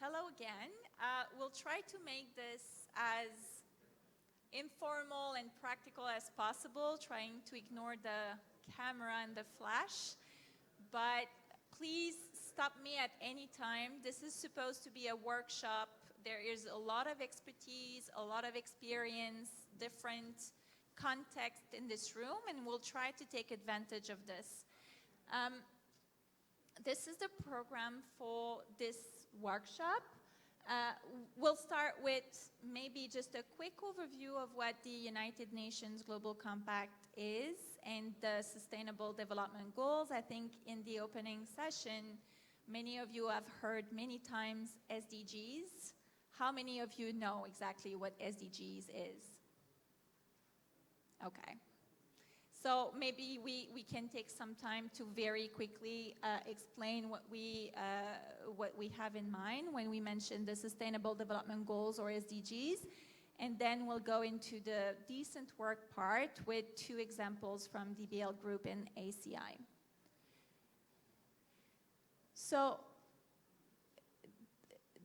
hello again. We'll try to make this as informal and practical as possible, trying to ignore the camera and the flash. But please stop me at any time. This is supposed to be a workshop. There is a lot of expertise, a lot of experience, different context in this room, and we'll try to take advantage of this. This is the program for this workshop. We'll start with maybe just a quick overview of what the United Nations Global Compact is and the Sustainable Development Goals. I think in the opening session, many of you have heard many times SDGs. How many of you know exactly what SDGs is? Okay. So maybe we can take some time to very quickly explain what we have in mind when we mention the Sustainable Development Goals or SDGs, and then we'll go into the decent work part with two examples from DBL Group and ACI. So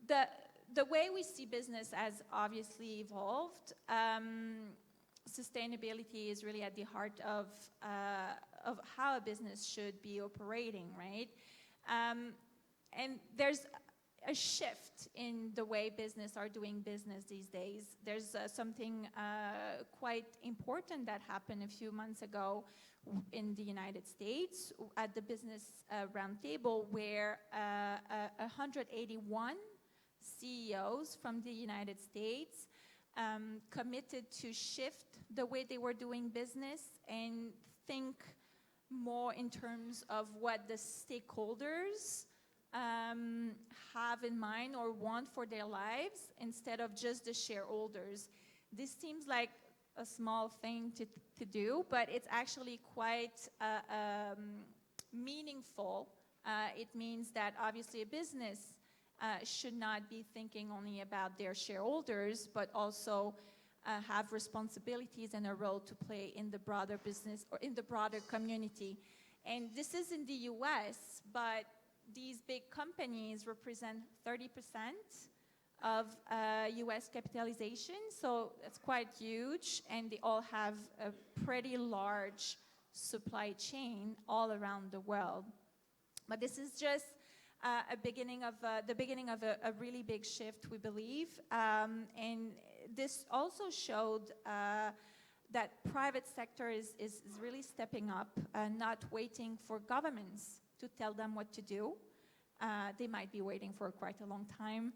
the way we see business has obviously evolved. Sustainability is really at the heart of how a business should be operating, right? And there's a shift in the way business are doing business these days. There's something quite important that happened a few months ago in the United States at the Business Roundtable, where 181 CEOs from the United States committed to shift the way they were doing business and think more in terms of what the stakeholders have in mind or want for their lives instead of just the shareholders. This seems like a small thing to do, but it's actually quite meaningful. It means that obviously a business should not be thinking only about their shareholders, but also have responsibilities and a role to play in the broader business or in the broader community. And this is in the US, but these big companies represent 30% of US capitalization, so it's quite huge, and they all have a pretty large supply chain all around the world. But this is just the beginning of a really big shift, we believe, and this also showed that private sector is really stepping up, not waiting for governments to tell them what to do. They might be waiting for quite a long time,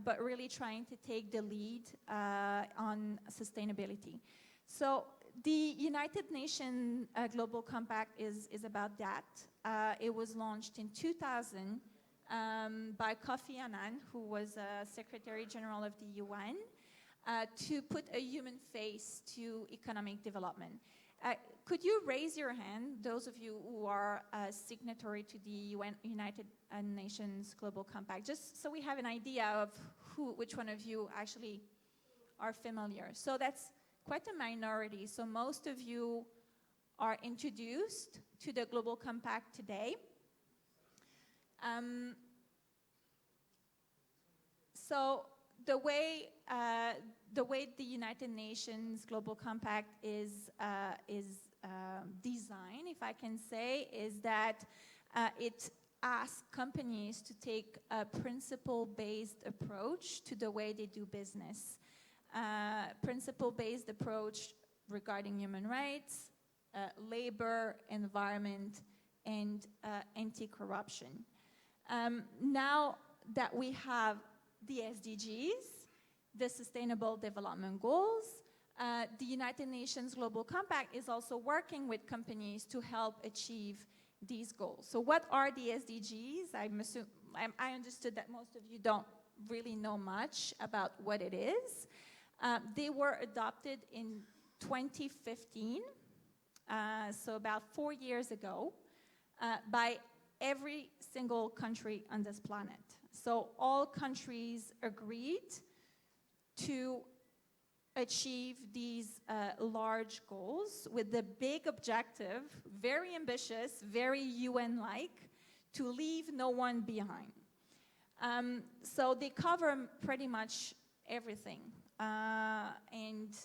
but really trying to take the lead on sustainability. So the United Nations Global Compact is about that. It was launched in 2000 by Kofi Annan, who was Secretary General of the UN, to put a human face to economic development. Could you raise your hand, those of you who are signatory to the United Nations Global Compact, just so we have an idea of which one of you actually are familiar. So that's quite a minority. So most of you are introduced to the Global Compact today. So the way the United Nations Global Compact is designed, if I can say, is that it asks companies to take a principle-based approach to the way they do business. Principle-based approach regarding human rights, labor, environment, and anti-corruption. Now that we have the SDGs, the Sustainable Development Goals, the United Nations Global Compact is also working with companies to help achieve these goals. So what are the SDGs? I understood that most of you don't really know much about what it is. They were adopted in 2015, so about 4 years ago, by every single country on this planet. So all countries agreed to achieve these large goals with the big objective, very ambitious, very UN-like, to leave no one behind. So they cover pretty much everything. And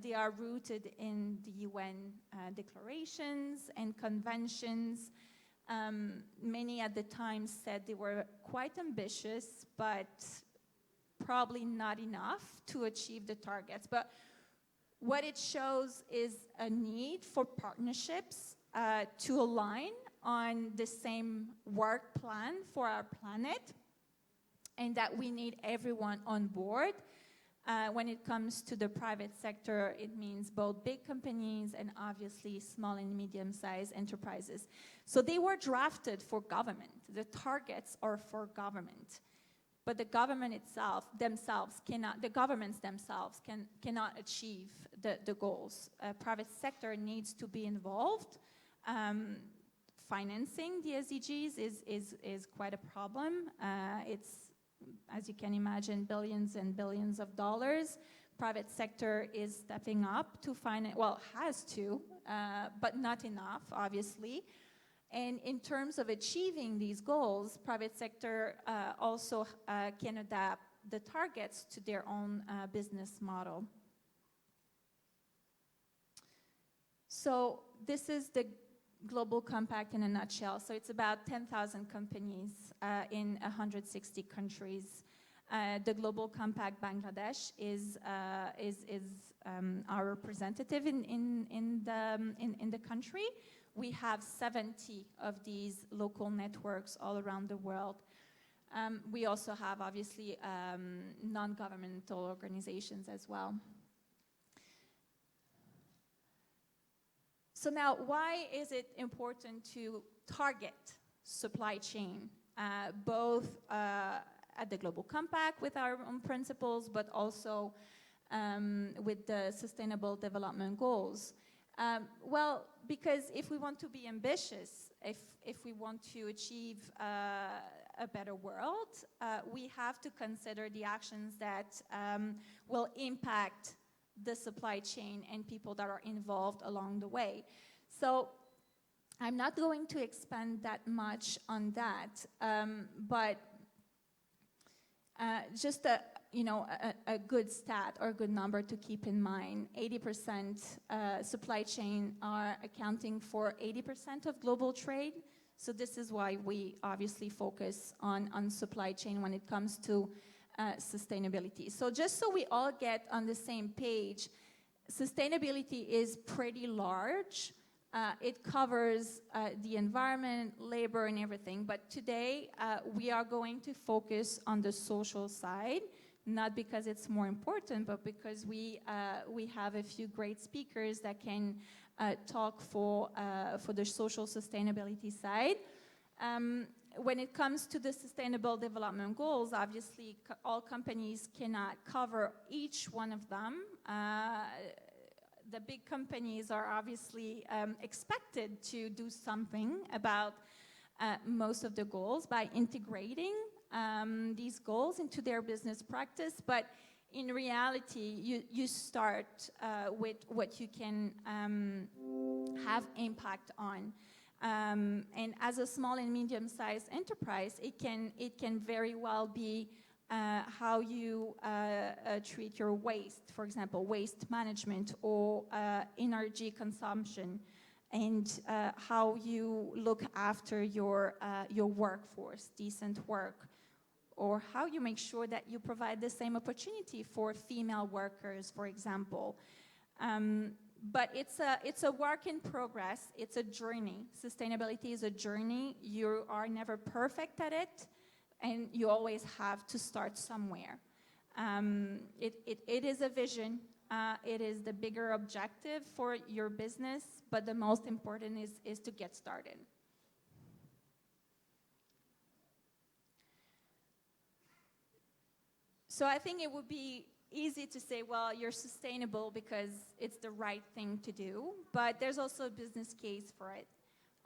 they are rooted in the UN declarations and conventions. Many at the time said they were quite ambitious, but probably not enough to achieve the targets. But what it shows is a need for partnerships to align on the same work plan for our planet, and that we need everyone on board. When it comes to the private sector, it means both big companies and obviously small and medium-sized enterprises. So they were drafted for government. The targets are for government. But the governments themselves cannot achieve the goals. Private sector needs to be involved. Financing the SDGs is quite a problem. It's, as you can imagine, billions and billions of dollars. Private sector is stepping up to finance, well, has to, but not enough, obviously. And in terms of achieving these goals, private sector also can adapt the targets to their own business model. So this is the Global Compact in a nutshell. So it's about 10,000 companies in 160 countries. The Global Compact Bangladesh is our representative in the country. We have 70 of these local networks all around the world. We also have, obviously, non-governmental organizations as well. So now, why is it important to target supply chain, both at the Global Compact with our own principles, but also with the Sustainable Development Goals? Well, because if we want to be ambitious, if we want to achieve a better world, we have to consider the actions that will impact the supply chain and people that are involved along the way. So I'm not going to expand that much on that, but just a good stat or a good number to keep in mind: 80% supply chain are accounting for 80% of global trade. So this is why we obviously focus on supply chain when it comes to sustainability. So just so we all get on the same page, sustainability is pretty large. It covers the environment, labor, and everything. But today, we are going to focus on the social side, not because it's more important, but because we have a few great speakers that can talk for the social sustainability side. When it comes to the Sustainable Development Goals, obviously, all companies cannot cover each one of them. The big companies are obviously expected to do something about most of the goals by integrating these goals into their business practice. But in reality, you start with what you can have impact on. And as a small and medium-sized enterprise, it can very well be how you treat your waste, for example, waste management or energy consumption, and how you look after your workforce, decent work, or how you make sure that you provide the same opportunity for female workers, for example. But it's a work in progress. It's a journey. Sustainability is a journey. You are never perfect at it, and you always have to start somewhere. It is a vision. It is the bigger objective for your business, but the most important is to get started. So I think it would be easy to say, well, you're sustainable because it's the right thing to do, but there's also a business case for it.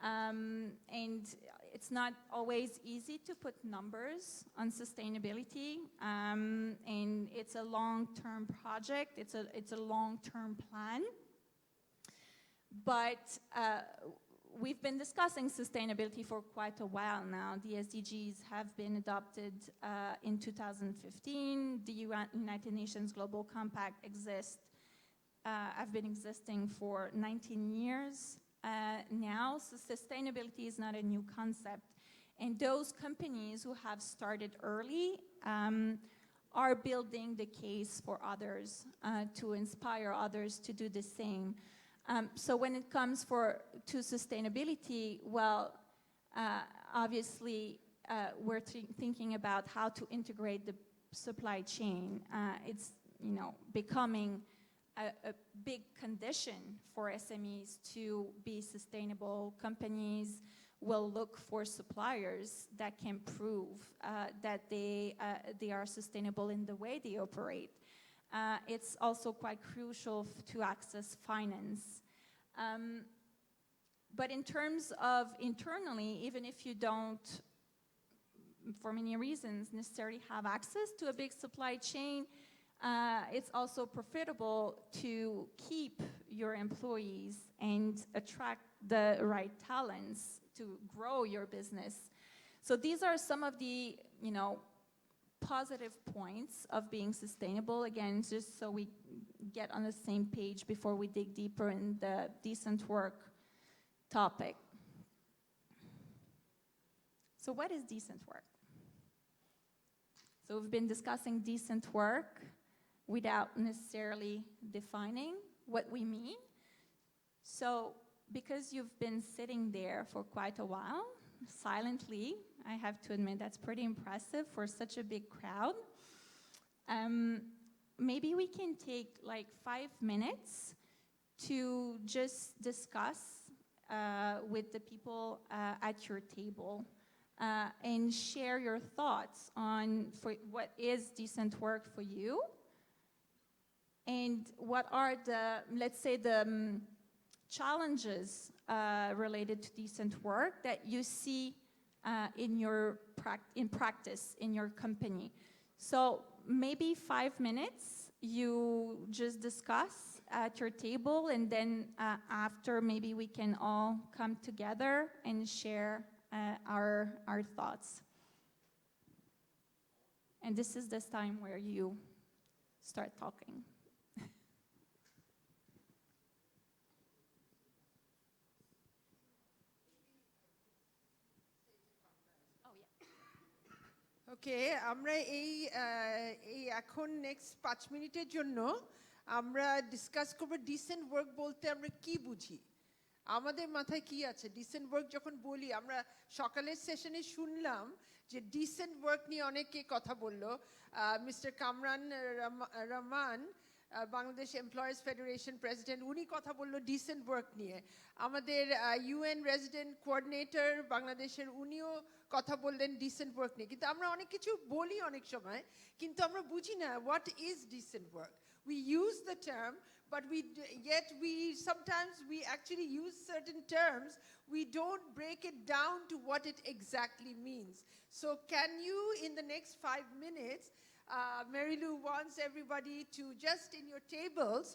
And it's not always easy to put numbers on sustainability, and it's a long-term project, it's a long-term plan. But we've been discussing sustainability for quite a while now. The SDGs have been adopted in 2015. The United Nations Global Compact have been existing for 19 years now. So sustainability is not a new concept. And those companies who have started early are building the case for others to inspire others to do the same. So when it comes to sustainability, well, obviously we're thinking about how to integrate the supply chain. It's becoming a big condition for SMEs to be sustainable. Companies will look for suppliers that can prove that they are sustainable in the way they operate. It's also quite crucial to access finance. But in terms of internally, even if you don't, for many reasons, necessarily have access to a big supply chain, it's also profitable to keep your employees and attract the right talents to grow your business. So these are some of the, positive points of being sustainable. Again, just so we get on the same page before we dig deeper in the decent work topic. So what is decent work? So we've been discussing decent work without necessarily defining what we mean. So because you've been sitting there for quite a while, silently, I have to admit that's pretty impressive for such a big crowd. Maybe we can take like 5 minutes to just discuss with the people at your table and share your thoughts on what is decent work for you, and what are the, let's say, the challenges related to decent work that you see in practice in your company. So maybe 5 minutes you just discuss at your table, and then after maybe we can all come together and share our thoughts. And this is this time where you start talking. ওকে, আমরা এই এখন next 5 মিনিটের জন্য আমরা discuss করব dissent work বলতে আমরা কি বুঝি, আমাদের মাথায় কি আছে। ডিসেন্ট ওয়ার্ক যখন বলি, আমরা সকালের সেশনে শুনলাম যে ডিসেন্ট ওয়ার্ক নিয়ে অনেকে কথা বললো। Mister Kamran Rahman, Bangladesh employers federation president, উনি কথা বললো ডিসেন্ট ওয়ার্ক নিয়ে। আমাদের ইউএন রেসিডেন্ট কোঅর্ডিনেটর বাংলাদেশের, উনিও কথা বললেন ডিসেন্ট ওয়ার্ক নিয়ে। কিন্তু আমরা অনেক কিছু বলি অনেক সময়, কিন্তু আমরা বুঝি না what is dissent work. We use the term, but yet sometimes we actually use certain terms, we don't break it down to what it exactly means. So can you, in the next 5 minutes, Mary Lou wants everybody to just in your tables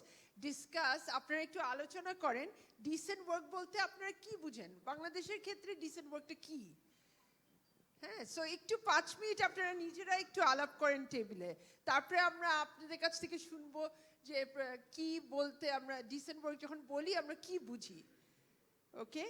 discuss, আপনারা একটু আলোচনা করেন dissent work বলতে আপনারা কি বুঝেন, বাংলাদেশের ক্ষেত্রে ডিসেন্ট ওয়ার্কটা কি। হ্যাঁ, সো একটু 5 মিনিট আপনারা নিজেরা একটু আলাপ করেন টেবিলে, তারপরে আমরা আপনাদের কাছ থেকে শুনবো যে কি বলতে আমরা ডিসেন্ট ওয়ার্ক যখন বলি আমরা কি বুঝি। ওকে,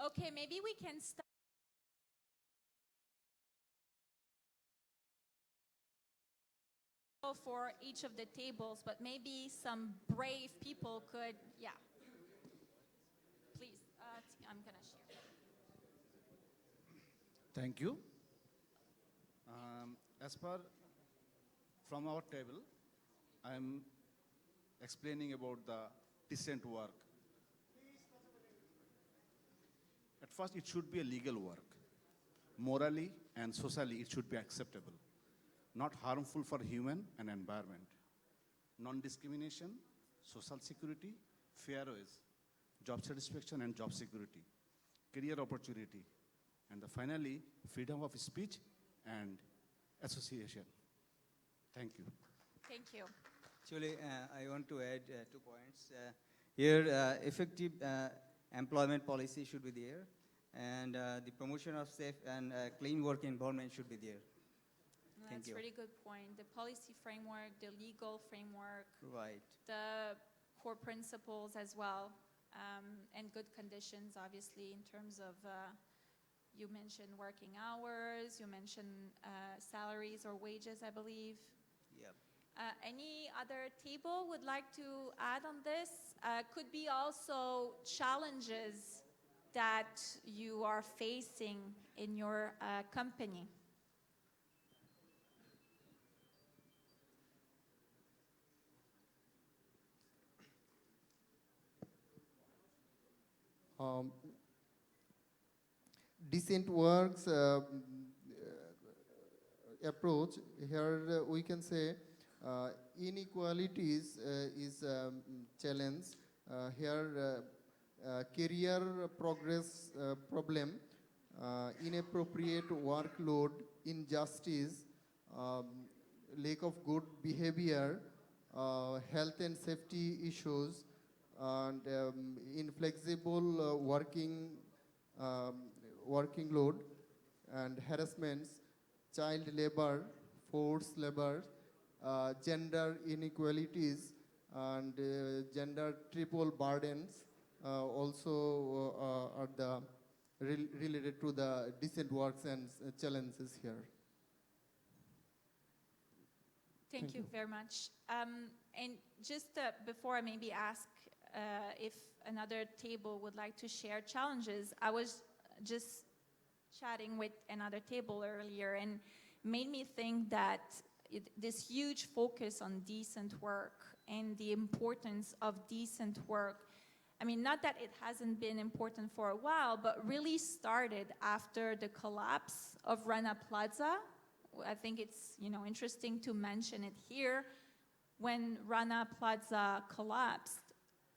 Okay, maybe we can start for each of the tables, but maybe some brave people could, yeah. Please, I'm going to share. Thank you. As per from our table, I am explaining about the decent work. At first, it should be a legal work. Morally and socially, it should be acceptable, not harmful for human and environment. Non-discrimination, social security, fair wage, job satisfaction and job security, career opportunity, and finally, freedom of speech and association. Thank you. Thank you. Actually, I want to add 2 points. Here, effective employment policy should be there, and the promotion of safe and clean work environment should be there. Thank That's you. a really good point. The policy framework, the legal framework, Right. the core principles as well, and good conditions, obviously, in terms of, you mentioned working hours, you mentioned salaries or wages, I believe. Yep. Any other table would like to add on this? Could be also challenges that you are facing in your company. Decent works approach here we can say inequalities is challenge here career progress problem inappropriate workload injustice lack of good behavior health and safety issues and inflexible working load and harassments, child labor, forced labor, gender inequalities, and gender triple burdens also are the related to the decent works and challenges here. Thank you very much. And just before I maybe ask if another table would like to share challenges, I was just chatting with another table earlier and made me think that this huge focus on decent work and the importance of decent work, I mean, not that it hasn't been important for a while, but really started after the collapse of Rana Plaza. I think it's, interesting to mention it here. When Rana Plaza collapsed,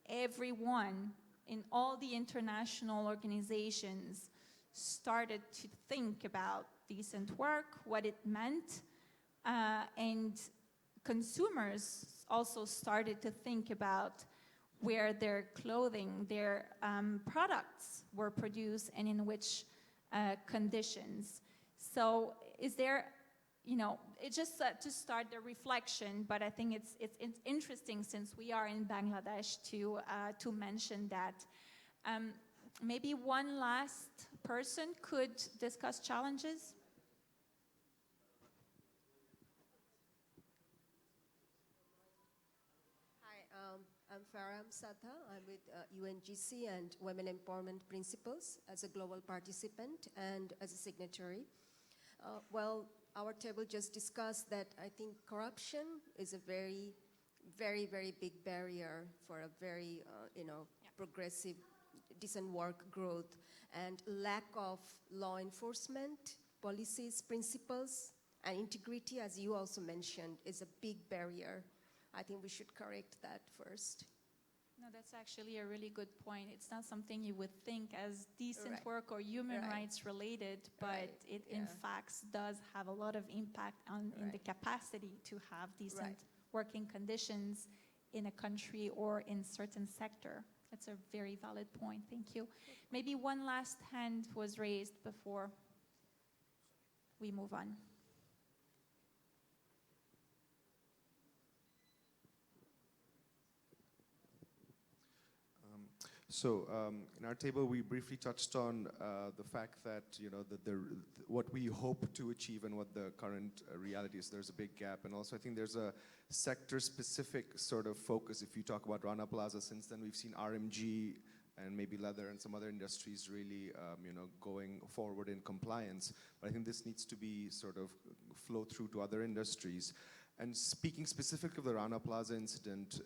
everyone in all the international organizations started to think about decent work, what it meant, and consumers also started to think about where their clothing, their products were produced and in which conditions. So is there, it's just to start the reflection, but I think it's interesting since we are in Bangladesh to mention that. Maybe one last person could discuss challenges. Hi, I'm Farah Satha. I'm with UNGC and Women Empowerment Principles as a global participant and as a signatory. Well, our table just discussed that I think corruption is a very, very, very big barrier for a very, progressive, decent work growth, and lack of law enforcement, policies, principles, and integrity, as you also mentioned, is a big barrier. I think we should correct that first. No, that's actually a really good point. It's not something you would think as decent Right. work or human Right. rights related, but Right. it in fact does have a lot of impact on in the Right. capacity to have decent Right. working conditions in a country or in certain sector. That's a very valid point. Thank you. Maybe one last hand was raised before we move on. So in our table, we briefly touched on the fact that what we hope to achieve and what the current reality is. There's a big gap, and also I think there's a sector-specific sort of focus. If you talk about Rana Plaza, since then we've seen RMG and maybe leather and some other industries really, going forward in compliance. But I think this needs to be sort of flow through to other industries. And speaking specifically of the Rana Plaza incident,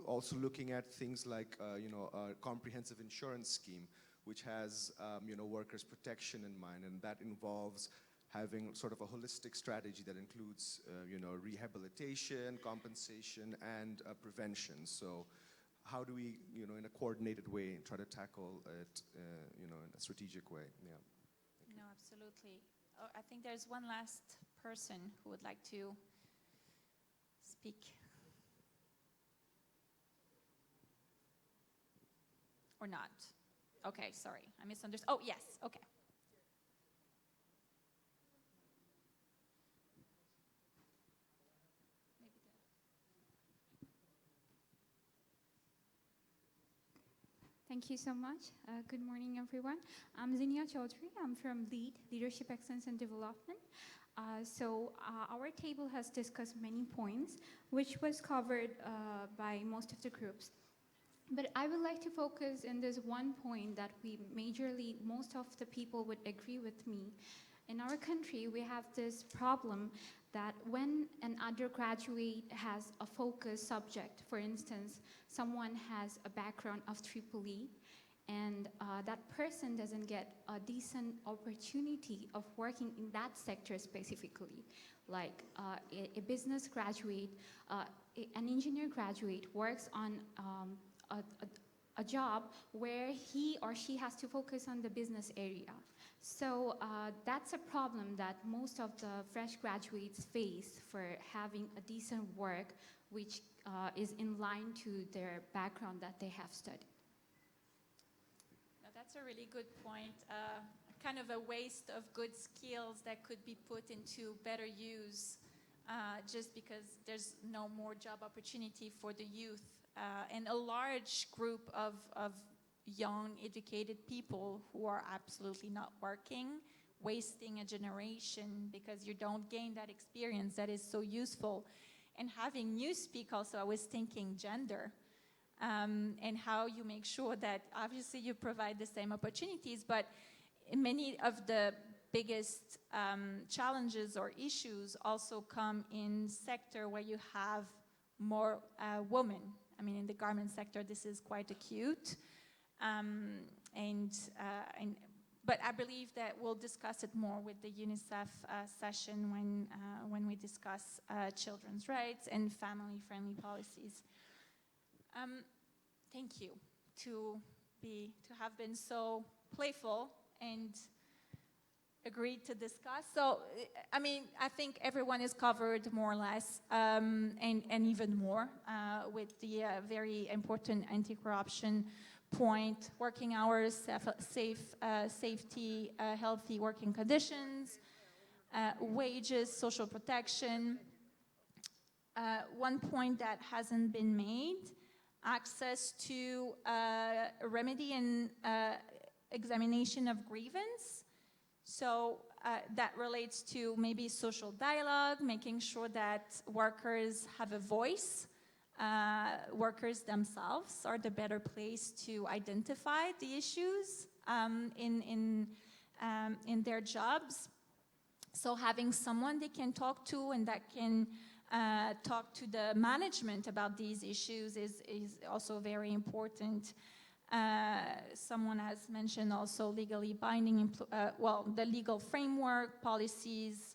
also looking at things like, a comprehensive insurance scheme, which has, workers' protection in mind, and that involves having sort of a holistic strategy that includes, rehabilitation, compensation, and prevention. So how do we, in a coordinated way, try to tackle it, in a strategic way? Yeah. No, absolutely. Oh, I think there's one last person who would like to speak. Or not? Okay, sorry, I misunderstood. Oh, yes, okay. Thank you so much. Good morning, everyone. I'm Zinia Chaudhry. I'm from Leadership Excellence and Development. Our table has discussed many points, which was covered by most of the groups. But I would like to focus in this one point that most of the people would agree with me. In our country, we have this problem that when an undergraduate has a focus subject, for instance, someone has a background of EEE, and that person doesn't get a decent opportunity of working in that sector specifically. Like a business graduate, an engineer graduate works on a job where he or she has to focus on the business area. So that's a problem that most of the fresh graduates face for having a decent work which is in line to their background that they have studied. Now, that's a really good point. Kind of a waste of good skills that could be put into better use just because there's no more job opportunity for the youth. And a large group of young, educated people who are absolutely not working, wasting a generation because you don't gain that experience that is so useful. And having you speak also, I was thinking gender and how you make sure that obviously you provide the same opportunities, but many of the biggest challenges or issues also come in sector where you have more women. I mean, in the garment sector, this is quite acute. But I believe that we'll discuss it more with the UNICEF session when we discuss children's rights and family-friendly policies. Thank you to have been so playful and agreed to discuss. So, I mean, I think everyone is covered more or less, and even more with the very important anti-corruption point, working hours, safety, healthy working conditions, wages, social protection. One point that hasn't been made, access to remedy and examination of grievance. So that relates to maybe social dialogue, making sure that workers have a voice. Workers themselves are the better place to identify the issues in their jobs. So having someone they can talk to and that can talk to the management about these issues is also very important. Someone has mentioned also legally binding, the legal framework, policies,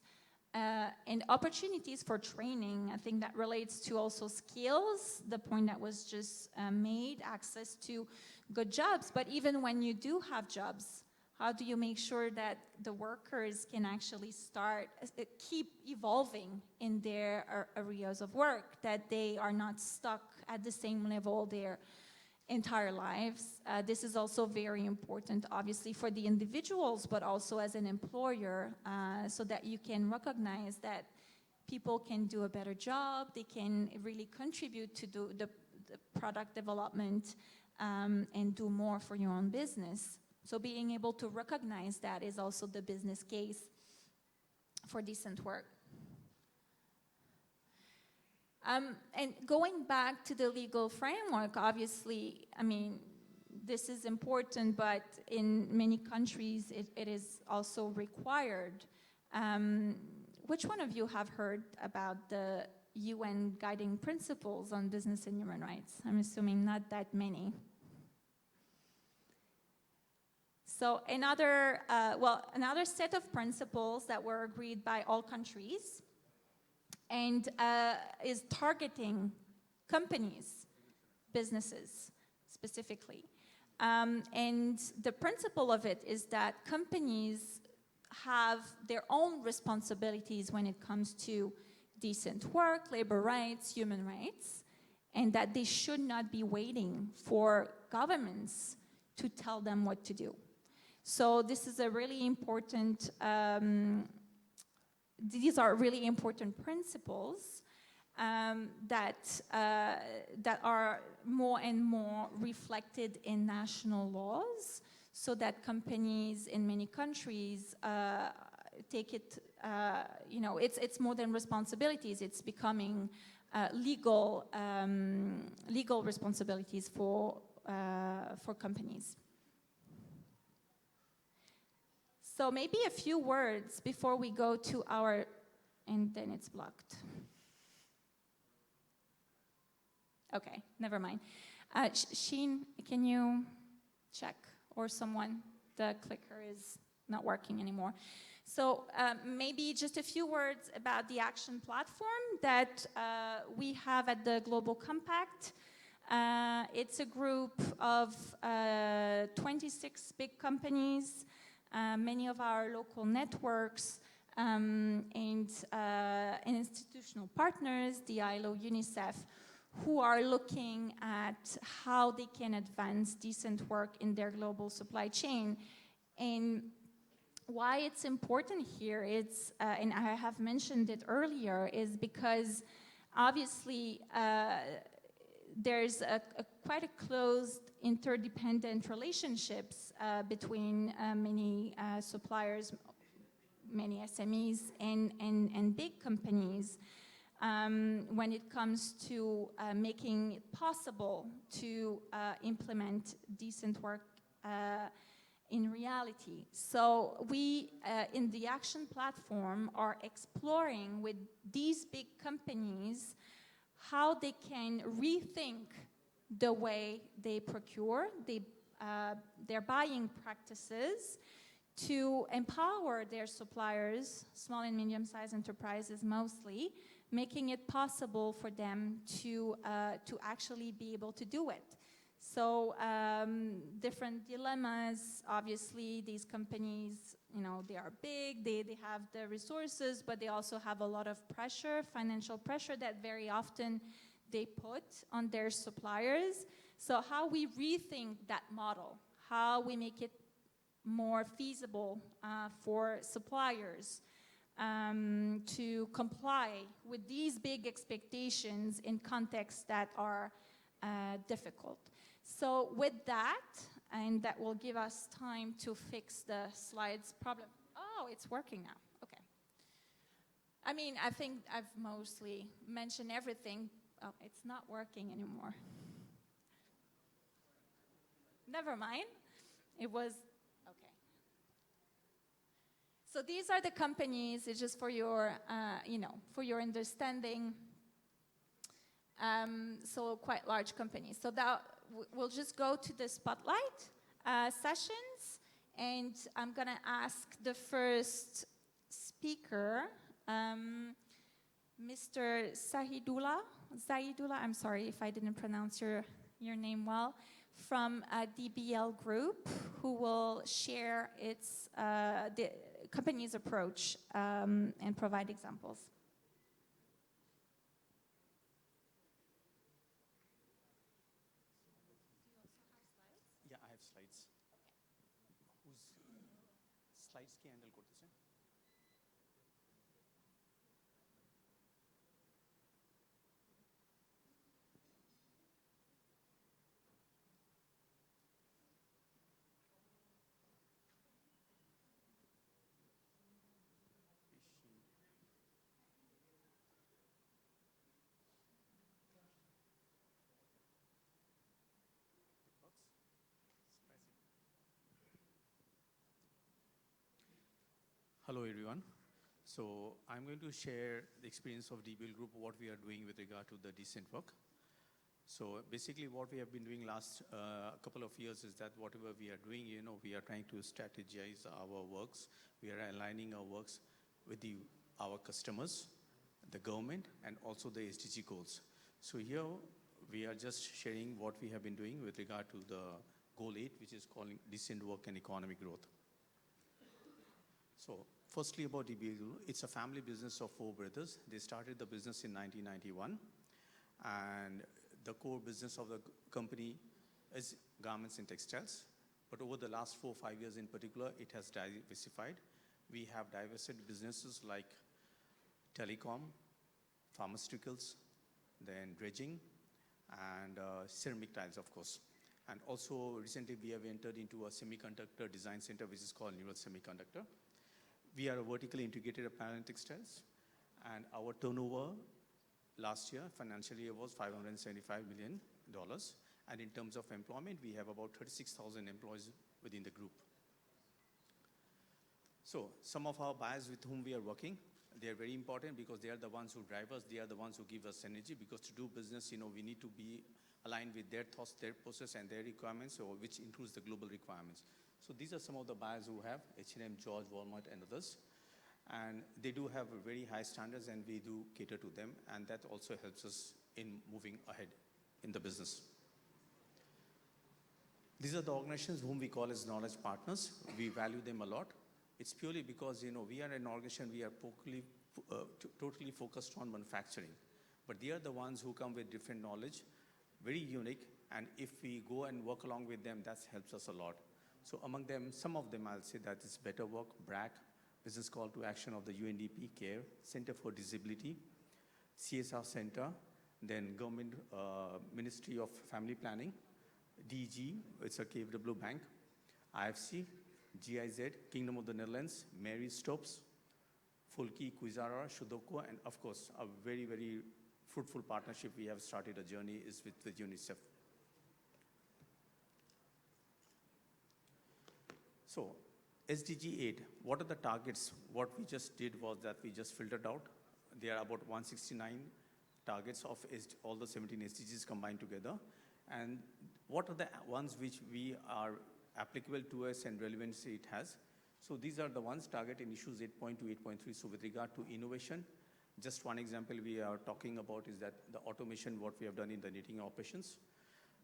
and opportunities for training. I think that relates to also skills, the point that was just made, access to good jobs. But even when you do have jobs, how do you make sure that the workers can actually keep evolving in their areas of work, that they are not stuck at the same level their entire lives? This is also very important, obviously, for the individuals, but also as an employer, so that you can recognize that people can do a better job, they can really contribute to the product development, and do more for your own business. So being able to recognize that is also the business case for decent work. And going back to the legal framework, obviously, I mean, this is important, but in many countries, it is also required. Which one of you have heard about the UN guiding principles on business and human rights? I'm assuming not that many. So another set of principles that were agreed by all countries and is targeting companies, businesses specifically. And the principle of it is that companies have their own responsibilities when it comes to decent work, labor rights, human rights, and that they should not be waiting for governments to tell them what to do. So this is a really important, these are really important principles that are more and more reflected in national laws, so that companies in many countries take it, it's more than responsibilities, it's becoming legal responsibilities for companies. So maybe a few words before we go to our, and then it's blocked. Okay, never mind. Sheen, can you check, or someone? The clicker is not working anymore. So maybe just a few words about the action platform that we have at the Global Compact. It's a group of 26 big companies, many of our local networks, and institutional partners, the ILO, UNICEF, who are looking at how they can advance decent work in their global supply chain. And why it's important here is, and I have mentioned it earlier, is because obviously there's quite a close interdependent relationships between many suppliers, many SMEs, and big companies when it comes to making it possible to implement decent work in reality. So we, in the action platform, are exploring with these big companies how they can rethink the way they procure, their buying practices, to empower their suppliers, small and medium-sized enterprises mostly, making it possible for them to actually be able to do it. So different dilemmas, obviously these companies, they are big, they have the resources, but they also have a lot of pressure, financial pressure that very often they put on their suppliers. So how we rethink that model, how we make it more feasible for suppliers to comply with these big expectations in contexts that are difficult. So with that, and that will give us time to fix the slides problem. Oh, it's working now, okay. I mean, I think I've mostly mentioned everything. Oh, it's not working anymore. Never mind, it was, okay. So these are the companies, it's just for your, for your understanding. So quite large companies. So that we'll just go to the spotlight sessions, and I'm gonna ask the first speaker, Mr. Zaidullah, I'm sorry if I didn't pronounce your name well, from DBL Group, who will share its the company's approach and provide examples. Yeah, I have slides. Whose slides ki handle korteche? Hello, everyone. So I'm going to share the experience of DBL Group, what we are doing with regard to the decent work. So basically what we have been doing last couple of years is that whatever we are doing, we are trying to strategize our works. We are aligning our works with our customers, the government, and also the SDG goals. So here we are just sharing what we have been doing with regard to the goal 8, which is calling decent work and economic growth. So firstly about DBL Group, it's a family business of 4 brothers. They started the business in 1991, and the core business of the company is garments and textiles. But over the last 4 or 5 years in particular, it has diversified. We have diversified businesses like telecom, pharmaceuticals, then dredging, and ceramic tiles, of course. And also recently we have entered into a semiconductor design center, which is called Neural Semiconductor. We are a vertically integrated apparel and textiles, and our turnover last year, financial year, was $575 million. And in terms of employment, we have about 36,000 employees within the group. So some of our buyers with whom we are working, they are very important because they are the ones who drive us, they are the ones who give us energy, because to do business, we need to be aligned with their thoughts, their process, and their requirements, which includes the global requirements. So these are some of the buyers who have H&M, George, Walmart, and others. And they do have very high standards, and we do cater to them, and that also helps us in moving ahead in the business. These are the organizations whom we call as knowledge partners. We value them a lot. It's purely because, we are an organization, we are totally focused on manufacturing. But they are the ones who come with different knowledge, very unique, and if we go and work along with them, that helps us a lot. So among them, some of them I'll say that is Better Work, BRAC, Business Call to Action of the UNDP, CARE, Center for Disability, CSR Center, then Government Ministry of Family Planning, DG, it's a KfW Bank, IFC, GIZ, Kingdom of the Netherlands, Mary Stopes, Fulki, Quizara, Shudoko, and of course, a very, very fruitful partnership we have started a journey is with UNICEF. So, SDG 8, what are the targets? What we just did was that we just filtered out. There are about 169 targets of all the 17 SDGs combined together. And what are the ones which we are applicable to us and relevancy it has? So these are the ones targeting issues 8.2, 8.3. So with regard to innovation, just one example we are talking about is that the automation, what we have done in the knitting operations.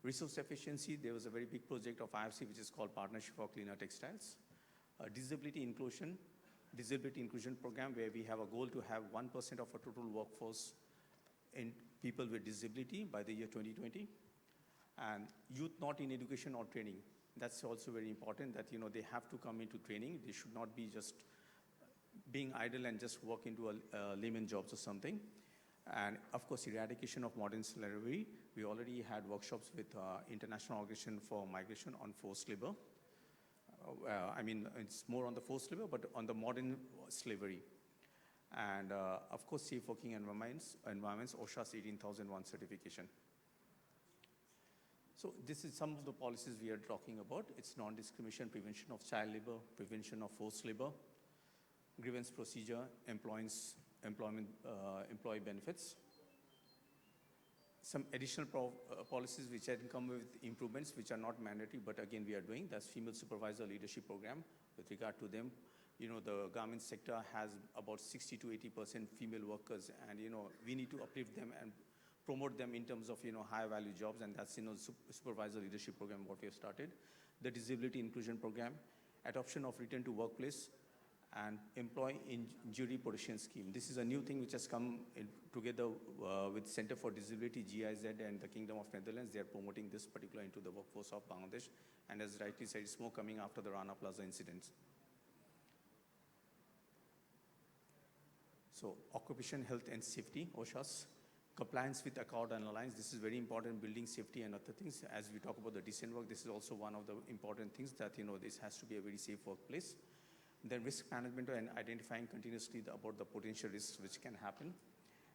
Resource efficiency, there was a very big project of IFC, which is called Partnership for Cleaner Textiles. Disability inclusion program, where we have a goal to have 1% of our total workforce in people with disability by the year 2020. And youth not in education or training. That's also very important that, they have to come into training. They should not be just being idle and just walk into a layman jobs or something. And of course, eradication of modern slavery. We already had workshops with International Organization for Migration on forced labor. It's more on the forced labor, but on the modern slavery. And of course, safe working environments, OSHA's 18001 certification. So this is some of the policies we are talking about. It's non-discrimination, prevention of child labor, prevention of forced labor, grievance procedure, employee benefits. Some additional policies which had come with improvements which are not mandatory, but again we are doing. That's female supervisor leadership program. With regard to them, the garment sector has about 60 to 80% female workers, and we need to uplift them and promote them in terms of high value jobs, and that's supervisor leadership program what we have started. The disability inclusion program, adoption of return to workplace, and employee injury protection scheme. This is a new thing which has come together with Center for Disability, GIZ, and the Kingdom of Netherlands. They are promoting this particular into the workforce of Bangladesh, and as rightly said, it's more coming after the Rana Plaza incidents. So occupation health and safety, OSHA's. Compliance with Accord and Alliance, this is very important, building safety and other things. As we talk about the decent work, this is also one of the important things that, this has to be a very safe workplace. Then risk management and identifying continuously about the potential risks which can happen.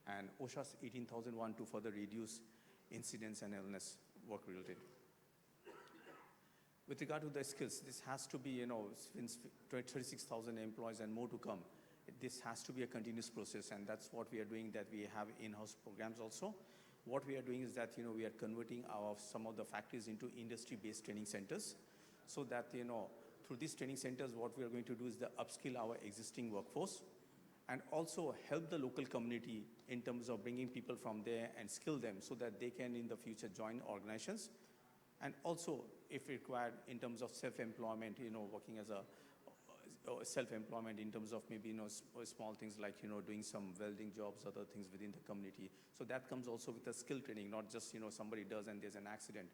And OSHA's 18001 to further reduce incidents and illness work-related. with regard to the skills, this has to be, since 36,000 employees and more to come, this has to be a continuous process, and that's what we are doing, that we have in-house programs also. What we are doing is that, we are converting some of the factories into industry-based training centers, so that, through these training centers, what we are going to do is to upskill our existing workforce, and also help the local community in terms of bringing people from there and skill them so that they can in the future join organizations. And also, if required, in terms of self-employment, working as a self-employment in terms of maybe, small things like, doing some welding jobs, other things within the community. So that comes also with a skill training, not just, somebody does and there's an accident.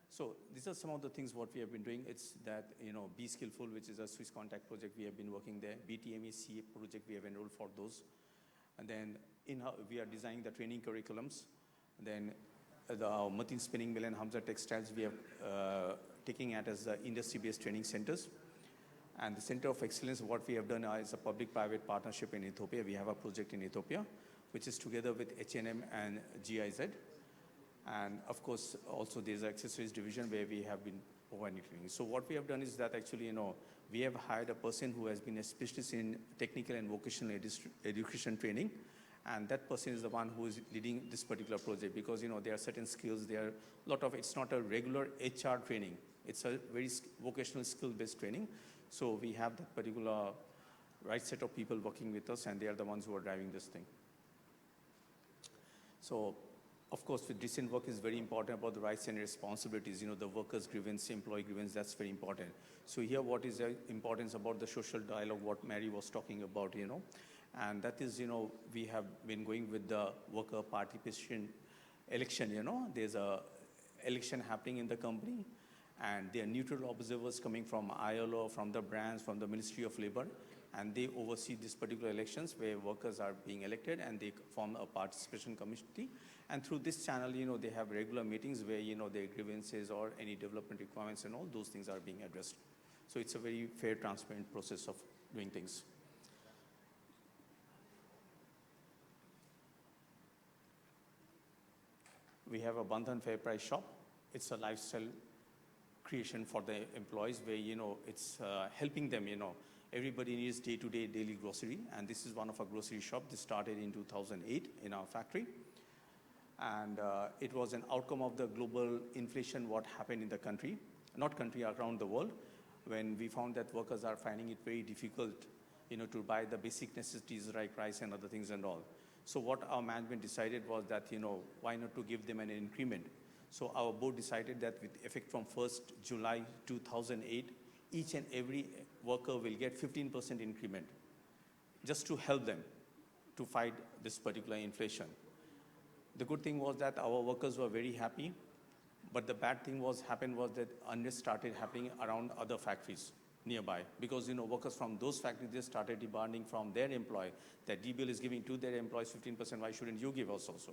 So these are some of the things what we have been doing. It's that, Be Skillful, which is a Swiss contact project, we have been working there. BTME CA project, we have enrolled for those. And then we are designing the training curriculums. And then the Matin Spinning Mill and Hamza Textiles, we are taking it as the industry-based training centers. And the Center of Excellence, what we have done is a public-private partnership in Ethiopia. We have a project in Ethiopia, which is together with H&M and GIZ. And of course, also there's an accessories division where we have been providing training. So what we have done is that actually, we have hired a person who has been a specialist in technical and vocational education training. And that person is the one who is leading this particular project, because, there are certain skills, it's not a regular HR training. It's a very vocational skill-based training. So we have that particular right set of people working with us, and they are the ones who are driving this thing. So, of course, with decent work is very important about the rights and responsibilities. The workers' grievance, employee grievance, that's very important. So here, what is the importance about the social dialogue, what Mary was talking about, and that is, we have been going with the worker participation election, There's a election happening in the company, and there are neutral observers coming from ILO, from the brands, from the Ministry of Labor, and they oversee these particular elections where workers are being elected, and they form a participation committee. And through this channel, they have regular meetings where, their grievances or any development requirements and all those things are being addressed. So it's a very fair, transparent process of doing things. We have a Bandhan Fair Price shop. It's a lifestyle creation for the employees where, it's helping them, Everybody needs day-to-day daily grocery, and this is one of our grocery shops. This started in 2008 in our factory. And it was an outcome of the global inflation, what happened in the country, not country, around the world, when we found that workers are finding it very difficult, to buy the basic necessities like rice and other things and all. So what our management decided was that, why not to give them an increment? So our board decided that with effect from 1st July 2008, each and every worker will get 15% increment, just to help them to fight this particular inflation. The good thing was that our workers were very happy, but the bad thing happened was that unrest started happening around other factories nearby, because workers from those factories, they started demanding from their employee that DBL is giving to their employees 15%, why shouldn't you give us also?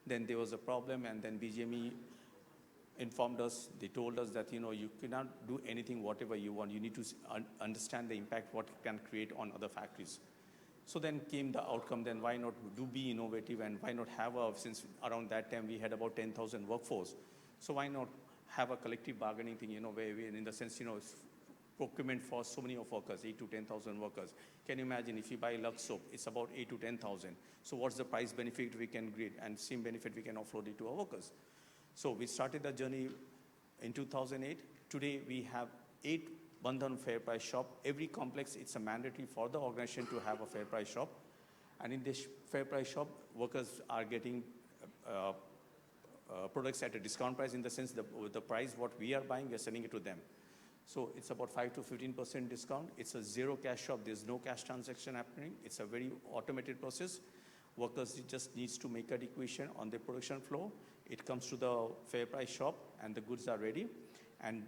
Then there was a problem, and then BGME informed us, they told us that, you cannot do anything whatever you want. You need to understand the impact what it can create on other factories. So then came the outcome, then why not be innovative, and why not have since around that time we had about 10,000 workforce. So why not have a collective bargaining thing, where we, in the sense, procurement for so many of workers, 8 to 10,000 workers. Can you imagine if you buy Lux soap, it's about 8 to 10,000. So what's the price benefit we can create, and same benefit we can offload it to our workers. So we started the journey in 2008. Today we have 8 Bandhan Fair Price shop. Every complex, it's a mandatory for the organization to have a fair price shop. And in this fair price shop, workers are getting products at a discount price, in the sense that the price what we are buying, we are selling it to them. So it's about 5 to 15% discount. It's a zero cash shop. There's no cash transaction happening. It's a very automated process. Workers just needs to make a equation on the production floor. It comes to the fair price shop, and the goods are ready. And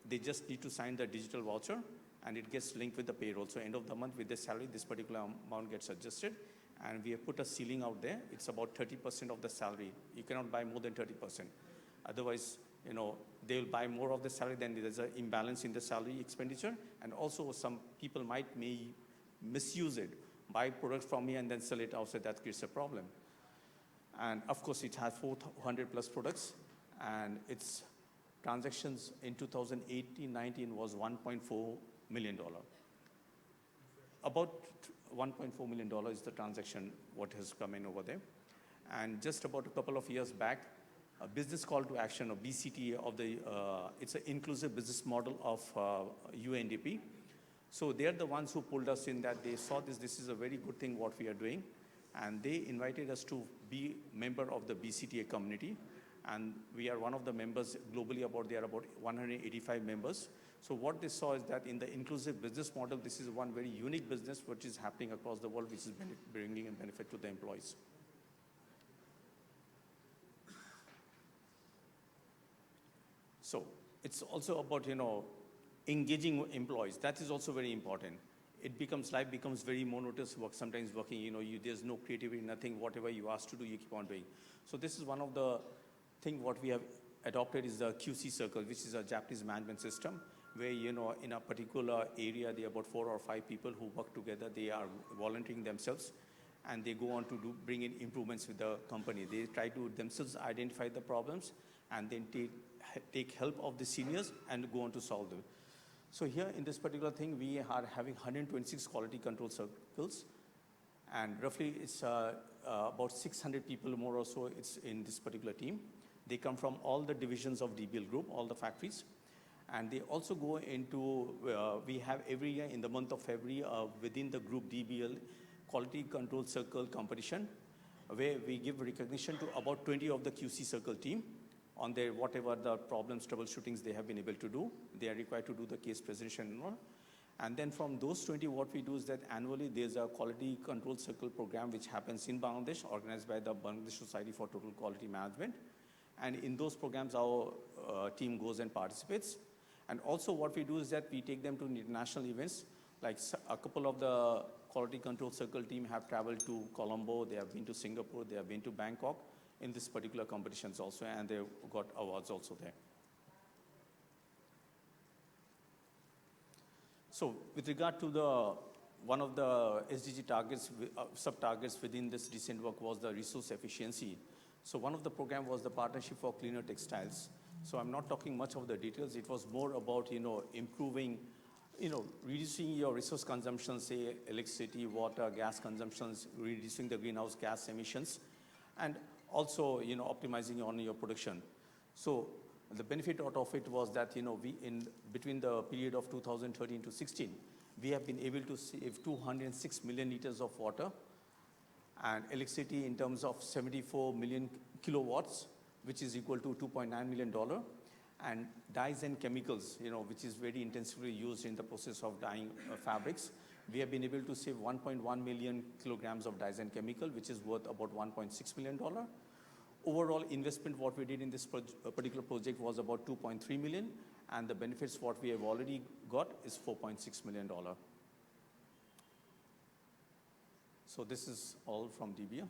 they just need to sign the digital voucher, and it gets linked with the payroll. So end of the month with the salary, this particular amount gets adjusted. And we have put a ceiling out there. It's about 30% of the salary. You cannot buy more than 30%. Otherwise, they will buy more of the salary, then there's an imbalance in the salary expenditure. And also some people may misuse it, buy products from me and then sell it outside. That creates a problem. And of course, it has 400 plus products, and it's transactions in 2018-19 was $1.4 million. About $1.4 million is the transaction what has come in over there. And just about a couple of years back, a business call to action, or BCT, of the it's an inclusive business model of UNDP. So they're the ones who pulled us in, that they saw this is a very good thing what we are doing, and they invited us to be member of the BCTA community. And we are one of the members globally. There are about 185 members. So what they saw is that in the inclusive business model, this is one very unique business which is happening across the world, which is bringing a benefit to the employees. So it's also about, engaging employees. That is also very important. Life becomes very monotonous, sometimes working, there's no creativity, nothing, whatever you ask to do, you keep on doing. So this is one of the things what we have adopted is the QC circle, which is a Japanese management system, where, in a particular area, there are about 4 or 5 people who work together. They are volunteering themselves, and they go on to bring in improvements with the company. They try to themselves identify the problems, and then take help of the seniors and go on to solve them. So here in this particular thing, we are having 126 quality control circles, and roughly it's about 600 people more or so it's in this particular team. They come from all the divisions of DBL group, all the factories, and they also go into, we have every year in the month of February within the group DBL quality control circle competition, where we give recognition to about 20 of the QC circle team on their whatever the problems, troubleshootings they have been able to do. They are required to do the case presentation and all. And then from those 20, what we do is that annually there's a quality control circle program which happens in Bangladesh, organized by the Bangladesh Society for Total Quality Management. And in those programs, our team goes and participates. And also what we do is that we take them to international events. Like a couple of the quality control circle team have traveled to Colombo, they have been to Singapore, they have been to Bangkok in this particular competitions also, and they got awards also there. So with regard to one of the SDG targets, sub-targets within this recent work was the resource efficiency. So one of the program was the Partnership for Cleaner Textiles. So I'm not talking much of the details. It was more about, improving, reducing your resource consumption, say electricity, water, gas consumptions, reducing the greenhouse gas emissions, and also, optimizing on your production. So the benefit out of it was that, between the period of 2013 to 16, we have been able to save 206 million liters of water and electricity in terms of 74 million kilowatts, which is equal to $2.9 million. And dyes and chemicals, which is very intensively used in the process of dyeing fabrics. We have been able to save 1.1 million kilograms of dyes and chemical, which is worth about $1.6 million. Overall investment what we did in this particular project was about 2.3 million, and the benefits what we have already got is $4.6 million. So this is all from DBL.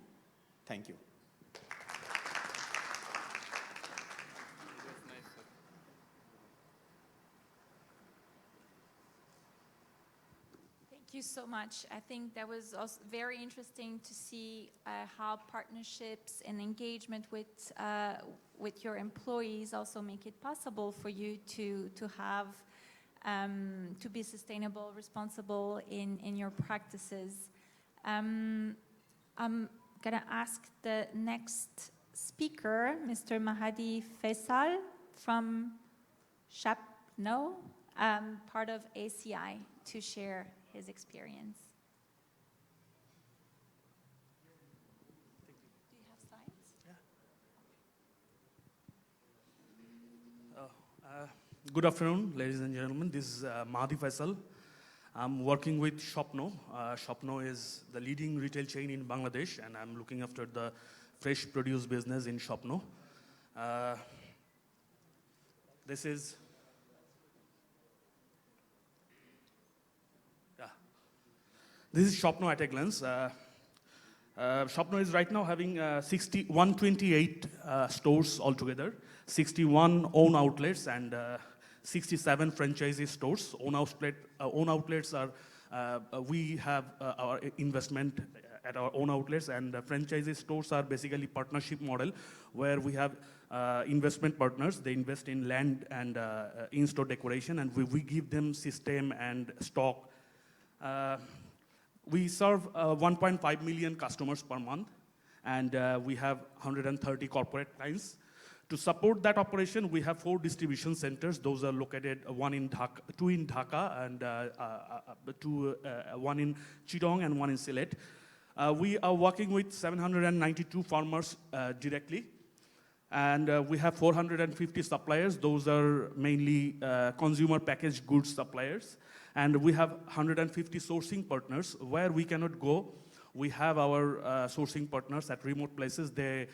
Thank you. Thank you so much. I think that was also very interesting to see how partnerships and engagement with your employees also make it possible for you to have to be sustainable, responsible in your practices. I'm gonna ask the next speaker, Mr. Mahadi Faisal from Shapno, part of ACI, to share his experience. Do you have slides? Yeah. Good afternoon, ladies and gentlemen. This is Mahdi Faisal. I'm working with Shapno. Shapno is the leading retail chain in Bangladesh, and I'm looking after the fresh produce business in Shapno. This is Shapno at a glance. Shapno is right now having 128 stores altogether, 61 own outlets, and 67 franchisee stores. Own outlets are, we have our investment at our own outlets, and franchisee stores are basically partnership model, where we have investment partners. They invest in land and in-store decoration, and we give them system and stock. We serve 1.5 million customers per month, and we have 130 corporate clients. To support that operation, we have 4 distribution centers. Those are located, 2 in Dhaka, and one in Chittagong and 1 in Sylhet. We are working with 792 farmers directly, and we have 450 suppliers. Those are mainly consumer packaged goods suppliers. And we have 150 sourcing partners. Where we cannot go, we have our sourcing partners at remote places. They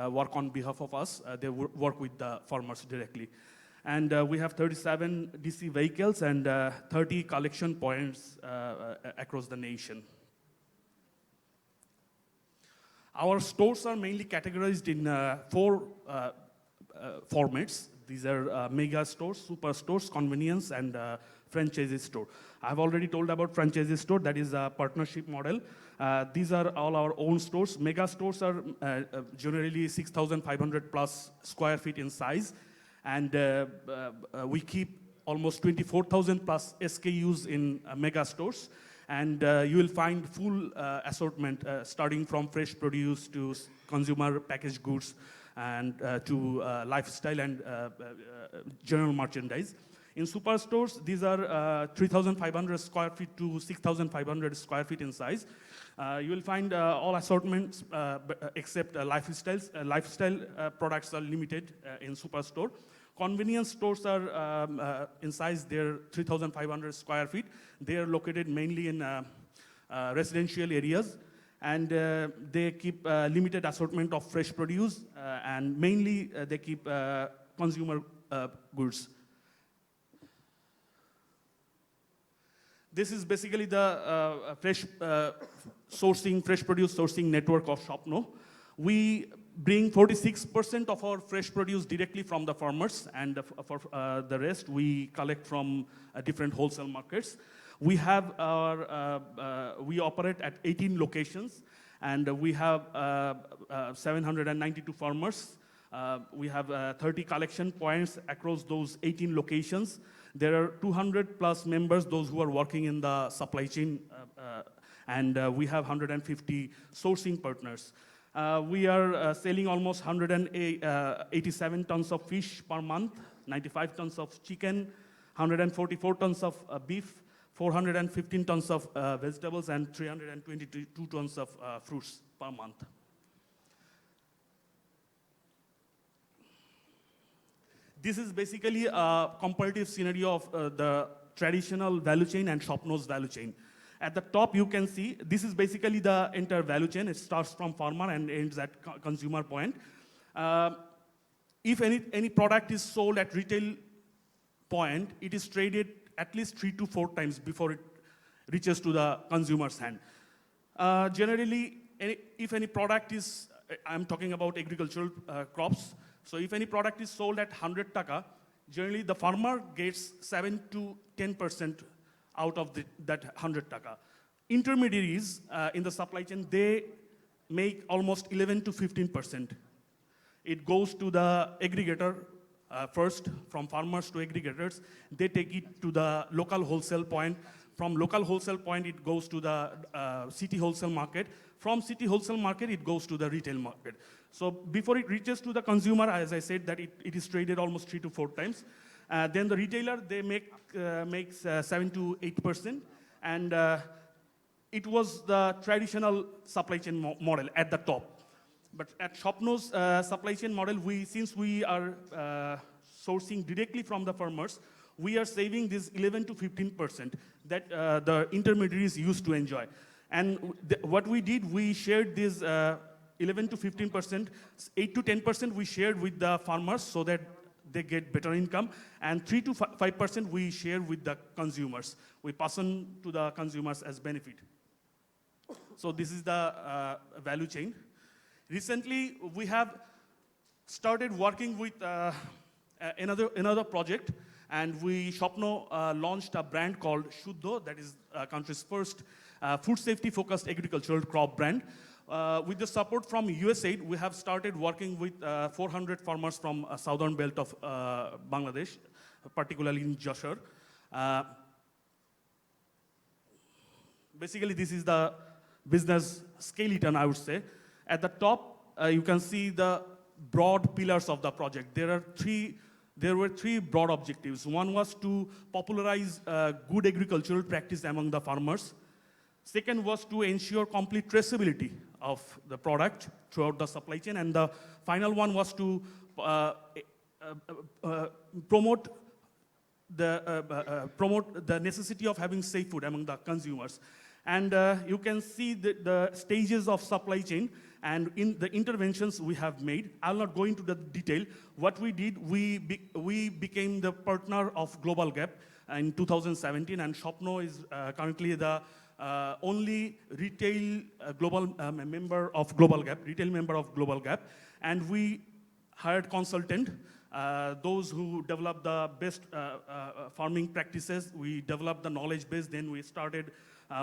work on behalf of us. They work with the farmers directly. And we have 37 DC vehicles and 30 collection points across the nation. Our stores are mainly categorized in 4 formats. These are mega stores, super stores, convenience, and franchisee store. I've already told about franchisee store. That is a partnership model. These are all our own stores. Mega stores are generally 6,500 plus square feet in size. And we keep almost 24,000 plus SKUs in mega stores. And you will find full assortment starting from fresh produce to consumer packaged goods and to lifestyle and general merchandise. In superstores, these are 3,500 square feet to 6,500 square feet in size. You will find all assortments except lifestyle products are limited in superstore. Convenience stores are in size, they're 3,500 square feet. They are located mainly in residential areas, and they keep limited assortment of fresh produce, and mainly they keep consumer goods. This is basically the fresh produce sourcing network of Shopno. We bring 46% of our fresh produce directly from the farmers, and for the rest we collect from different wholesale markets. We have we operate at 18 locations, and we have 792 farmers. We have 30 collection points across those 18 locations. There are 200 plus members, those who are working in the supply chain, and we have 150 sourcing partners. We are selling almost 187 tons of fish per month, 95 tons of chicken, 144 tons of beef, 415 tons of vegetables, and 322 tons of fruits per month. This is basically a comparative scenario of the traditional value chain and Shopno's value chain. At the top, you can see this is basically the entire value chain. It starts from farmer and ends at consumer point. If any product is sold at retail point, it is traded at least 3 to 4 times before it reaches to the consumer's hand. Generally, if any product is, I'm talking about agricultural crops, so if any product is sold at 100 taka, generally the farmer gets 7 to 10% out of that 100 taka. Intermediaries in the supply chain, they make almost 11 to 15%. It goes to the aggregator first, from farmers to aggregators. They take it to the local wholesale point. From local wholesale point, it goes to the city wholesale market. From city wholesale market, it goes to the retail market. So before it reaches to the consumer, as I said, that it is traded almost 3 to 4 times. Then the retailer, they makes 7 to 8%. And it was the traditional supply chain model at the top. But at Shopno's supply chain model, since we are sourcing directly from the farmers, we are saving this 11 to 15% that the intermediaries used to enjoy. And what we did, we shared this 11 to 15%, 8 to 10% we shared with the farmers so that they get better income, and 3 to 5% we share with the consumers. We pass on to the consumers as benefit. So this is the value chain. Recently, we have started working with another project, and Shopno launched a brand called Shuddho, that is country's first food safety focused agricultural crop brand. with the support from USAID, we have started working with 400 farmers from southern belt of Bangladesh, particularly in Joshore. Basically, this is the business skeleton, I would say. At the top, you can see the broad pillars of the project. There were three broad objectives. One was to popularize good agricultural practice among the farmers. Second was to ensure complete traceability of the product throughout the supply chain. And the final one was to promote the necessity of having safe food among the consumers. And you can see the stages of supply chain and in the interventions we have made. I'll not go into the detail. What we did, we became the partner of Global Gap in 2017, and Shopno is currently the only retail member of Global Gap, and we hired consultant, those who developed the best farming practices. We developed the knowledge base, then we started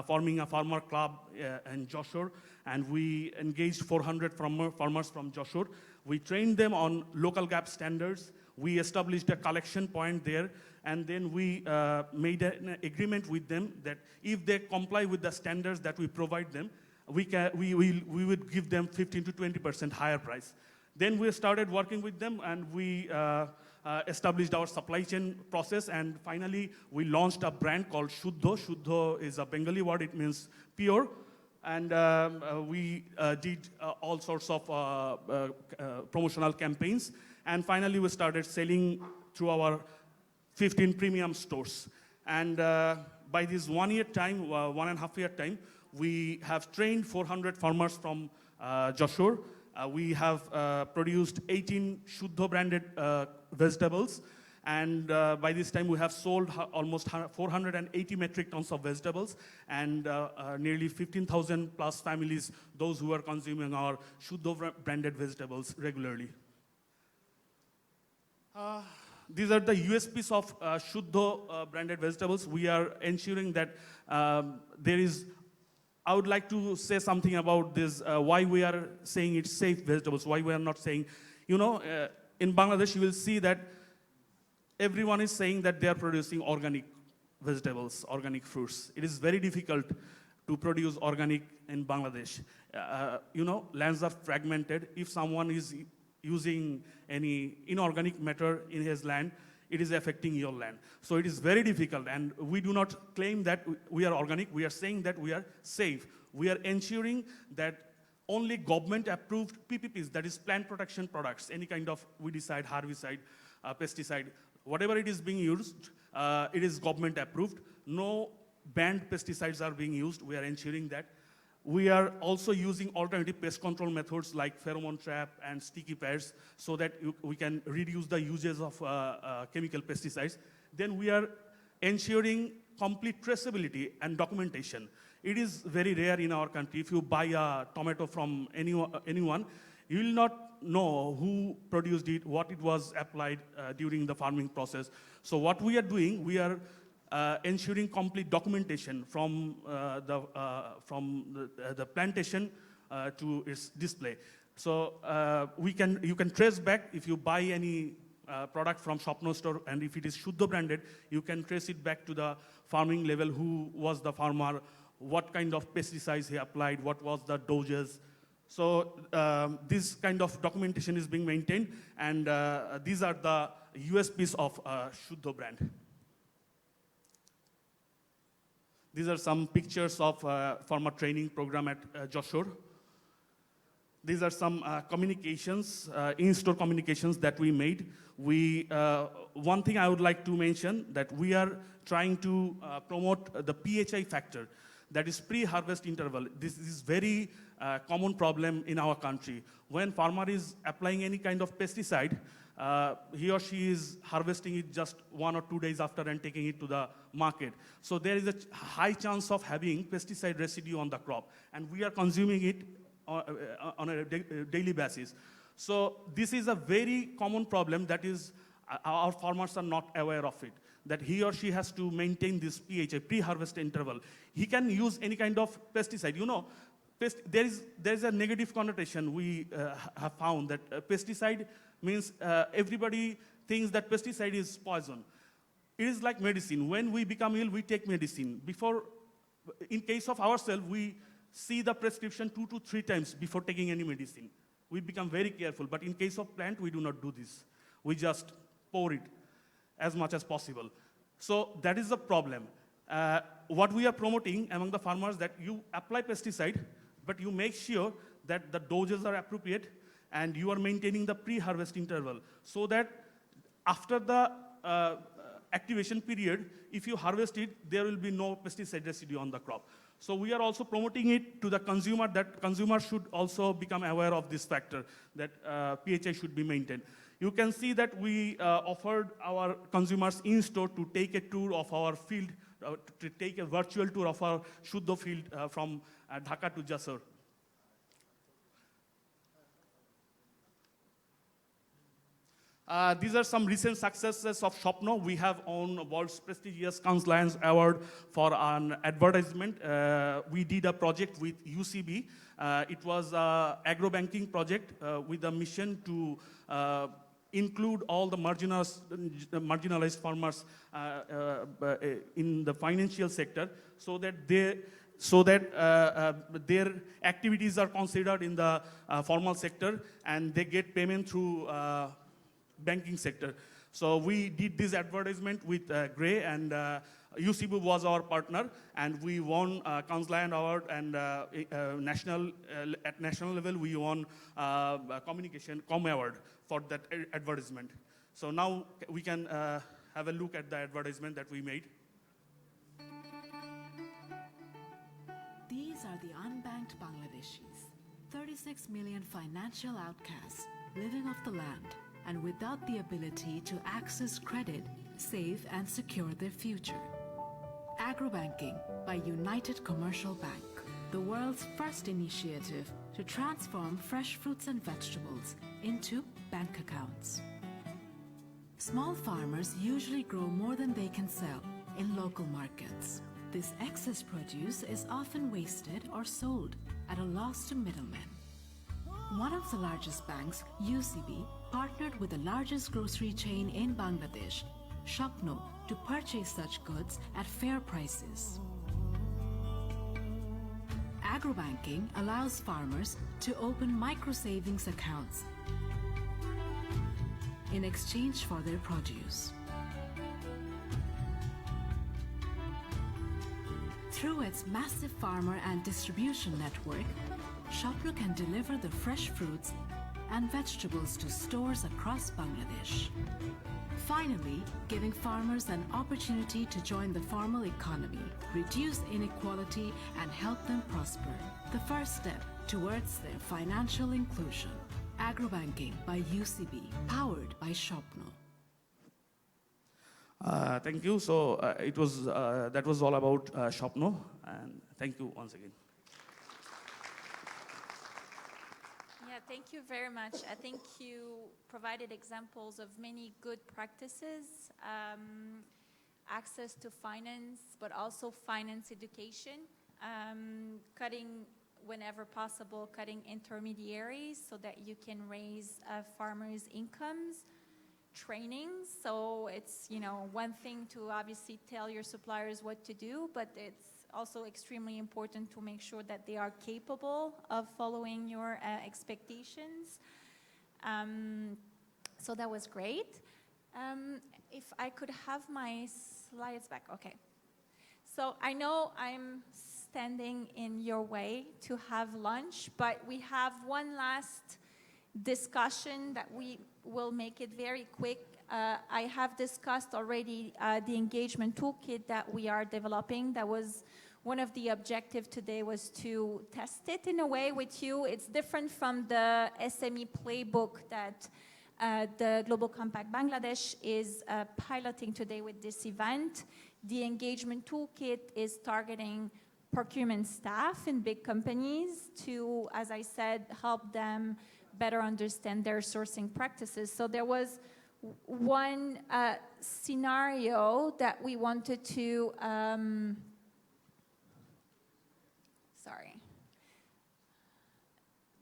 forming a farmer club in Joshore, and we engaged 400 farmers from Joshore. We trained them on local gap standards. We established a collection point there, and then we made an agreement with them that if they comply with the standards that we provide them, we would give them 15 to 20% higher price. Then we started working with them, and we established our supply chain process, and finally we launched a brand called Shuddho. Shuddho is a Bengali word, it means pure. And we did all sorts of promotional campaigns. And finally we started selling through our 15 premium stores. And by this 1 year time, 1.5 year time, we have trained 400 farmers from Joshore. We have produced 18 Shuddho branded vegetables. And by this time, we have sold almost 480 metric tons of vegetables, and nearly 15,000 plus families, those who are consuming our Shuddho branded vegetables regularly. These are the USPs of Shuddho branded vegetables. We are ensuring that I would like to say something about this, why we are saying it's safe vegetables, why we are not saying, in Bangladesh, you will see that everyone is saying that they are producing organic vegetables, organic fruits. It is very difficult to produce organic in Bangladesh. Lands are fragmented. If someone is using any inorganic matter in his land, it is affecting your land. So it is very difficult, and we do not claim that we are organic. We are saying that we are safe. We are ensuring that only government-approved PPPs, that is plant protection products, any kind of weedicide, herbicide, pesticide, whatever it is being used, it is government-approved. No banned pesticides are being used. We are ensuring that. We are also using alternative pest control methods like pheromone trap and sticky pads so that we can reduce the uses of chemical pesticides. Then we are ensuring complete traceability and documentation. It is very rare in our country. If you buy a tomato from anyone, you will not know who produced it, what it was applied during the farming process. So what we are doing, we are ensuring complete documentation from the plantation to its display. So you can trace back if you buy any product from Shopno store, and if it is Shuddho branded, you can trace it back to the farming level, who was the farmer, what kind of pesticides he applied, what was the doses. So this kind of documentation is being maintained, and these are the USPs of Shuddho brand. These are some pictures of farmer training program at Joshore. These are some communications, in-store communications that we made. One thing I would like to mention, that we are trying to promote the PHI factor, that is pre-harvest interval. This is very common problem in our country. When farmer is applying any kind of pesticide, he or she is harvesting it just 1 or 2 days after and taking it to the market. So there is a high chance of having pesticide residue on the crop, and we are consuming it on a daily basis. So this is a very common problem that is our farmers are not aware of it, that he or she has to maintain this PHI, pre-harvest interval. He can use any kind of pesticide. there is a negative connotation we have found that pesticide means everybody thinks that pesticide is poison. It is like medicine. When we become ill, we take medicine. In case of ourselves, we see the prescription 2 to 3 times before taking any medicine. We become very careful. But in case of plant, we do not do this. We just pour it as much as possible. So that is the problem. What we are promoting among the farmers that you apply pesticide, but you make sure that the doses are appropriate and you are maintaining the pre-harvest interval so that after the activation period, if you harvest it, there will be no pesticide residue on the crop. So we are also promoting it to the consumer that consumer should also become aware of this factor, that PHI should be maintained. You can see that we offered our consumers in-store to take a tour of our field, to take a virtual tour of our Shuddha field from Dhaka to Jasur. These are some recent successes of Shopno. We have won world's prestigious Cannes Lions Award for an advertisement. We did a project with UCB. It was an agro-banking project with a mission to include all the marginalized farmers in the financial sector so that their activities are considered in the formal sector and they get payment through banking sector. So we did this advertisement with Gray, and UCB was our partner, and we won Cannes Lion Award, and at national level we won Communication Com Award for that advertisement. So now we can have a look at the advertisement that we made. These are the unbanked Bangladeshis, 36 million financial outcasts living off the land and without the ability to access credit, save, and secure their future. Agrobanking by United Commercial Bank, the world's first initiative to transform fresh fruits and vegetables into bank accounts. Small farmers usually grow more than they can sell in local markets. This excess produce is often wasted or sold at a loss to middlemen. One of the largest banks, UCB, partnered with the largest grocery chain in Bangladesh, Shopno, to purchase such goods at fair prices. Agrobanking allows farmers to open micro-savings accounts in exchange for their produce. Through its massive farmer and distribution network, Shopno can deliver the fresh fruits and vegetables to stores across Bangladesh. Finally, giving farmers an opportunity to join the formal economy, reduce inequality, and help them prosper. The first step towards their financial inclusion. Agrobanking by UCB, powered by Shopno. Thank you. So that was all about Shopno, and thank you once again. Yeah, thank you very much. I think you provided examples of many good practices, access to finance, but also finance education, cutting whenever possible, cutting intermediaries so that you can raise farmers' incomes, trainings. So it's, one thing to obviously tell your suppliers what to do, but it's also extremely important to make sure that they are capable of following your expectations. So that was great. If I could have my slides back, okay. So I know I'm standing in your way to have lunch, but we have one last discussion that we will make it very quick. I have discussed already the engagement toolkit that we are developing. That was one of the objectives today, was to test it in a way with you. It's different from the SME playbook that the Global Compact Bangladesh is piloting today with this event. The engagement toolkit is targeting procurement staff in big companies to, as I said, help them better understand their sourcing practices. So there was one scenario that we wanted to,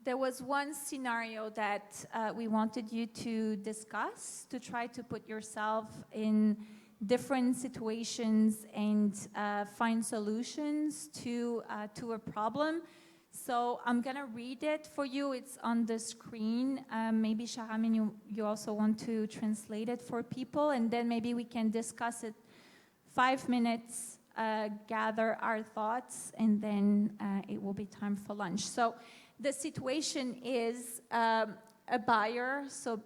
There was one scenario that we wanted you to discuss, to try to put yourself in different situations and find solutions to a problem. So I'm going to read it for you. It's on the screen. Maybe, Shahamin, you also want to translate it for people, and then maybe we can discuss it 5 minutes, gather our thoughts, and then it will be time for lunch. So the situation is a buyer, so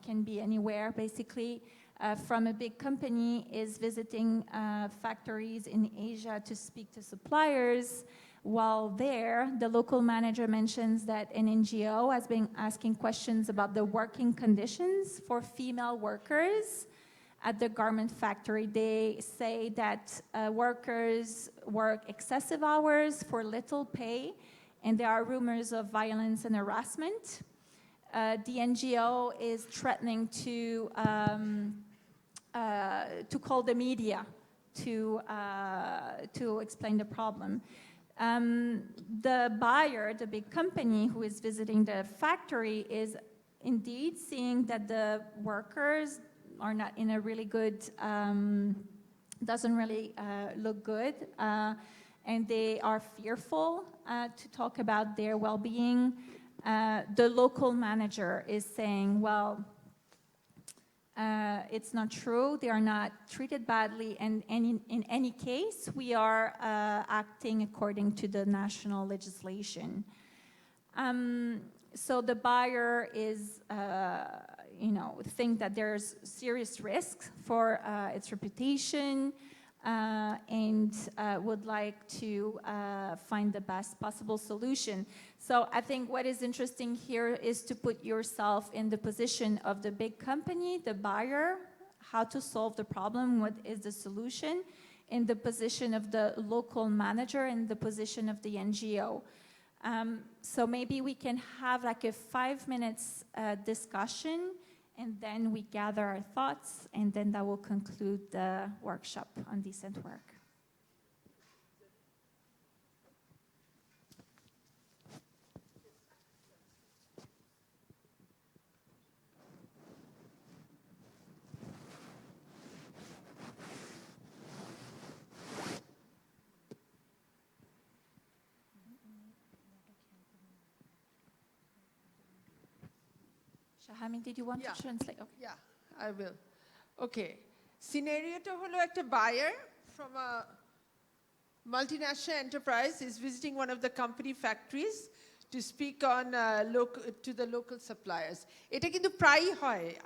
can be anywhere basically, from a big company is visiting factories in Asia to speak to suppliers. While there, the local manager mentions that an NGO has been asking questions about the working conditions for female workers at the garment factory. They say that workers work excessive hours for little pay, and there are rumors of violence and harassment. The NGO is threatening to call the media to explain the problem. The buyer, the big company who is visiting the factory, is indeed seeing that the workers are not in a really good, doesn't really look good, and they are fearful to talk about their well-being. The local manager is saying, well, it's not true, they are not treated badly, and in any case, we are acting according to the national legislation. So the buyer is, think that there's serious risk for its reputation, and would like to find the best possible solution. So I think what is interesting here is to put yourself in the position of the big company, the buyer, how to solve the problem, what is the solution, in the position of the local manager, and the position of the NGO. So maybe we can have like a 5 minutes discussion, and then we gather our thoughts, and then that will conclude the workshop on decent work. Shahamin, did you want to translate? Okay. Yeah, I will. Okay. Scenario-ta holo ekta buyer from a multinational enterprise is visiting one of the company factories to speak on to the local suppliers. Eta kintu prai hoy.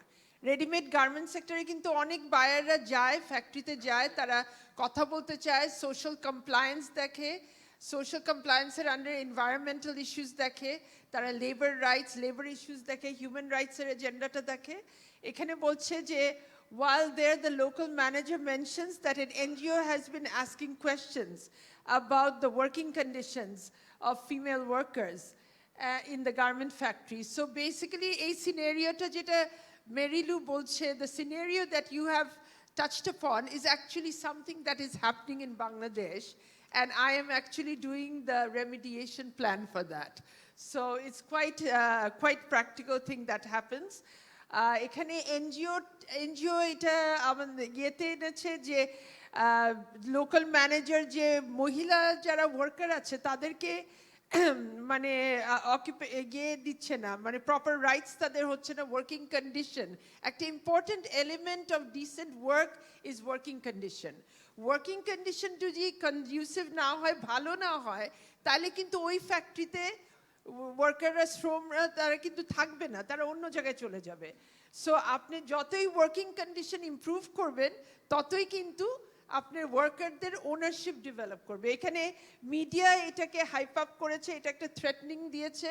Ready-made garment sector e kintu onek buyer ra jay factory te jay tara kotha bolte chaye, social compliance dekhe, social compliance er under environmental issues dekhe, tara labor rights, labor issues dekhe, human rights er agenda ta dekhe. Ekhane bolche je while there the local manager mentions that an NGO has been asking questions about the working conditions of female workers in the garment factory. So basically a scenario ta jeta Merilu bolche, the scenario that you have touched upon is actually something that is happening in Bangladesh, and I am actually doing the remediation plan for that. So it's quite practical thing that happens. এখানে NGO এটা আমাদের ইয়েতে এনেছে যে local manager যে মহিলা যারা worker আছে তাদেরকে মানে ইয়ে দিচ্ছে না, মানে প্রপার রাইটস তাদের হচ্ছে না, ওয়ার্কিং কন্ডিশন। একটা important element of decent work is working condition. Working condition যদি কনডিউসিভ না হয়, ভালো না হয়, তাহলে কিন্তু ওই ফ্যাক্টরিতে ওয়ার্কাররা, শ্রমরা তারা কিন্তু থাকবে না, তারা অন্য জায়গায় চলে যাবে। সো আপনি যতই ওয়ার্কিং কন্ডিশন ইমপ্রুভ করবেন ততই কিন্তু আপনার ওয়ার্কারদের ওনারশিপ ডেভেলপ করবে। এখানে মিডিয়া এটাকে হাইপ আপ করেছে, এটা একটা থ্রেটনিং দিয়েছে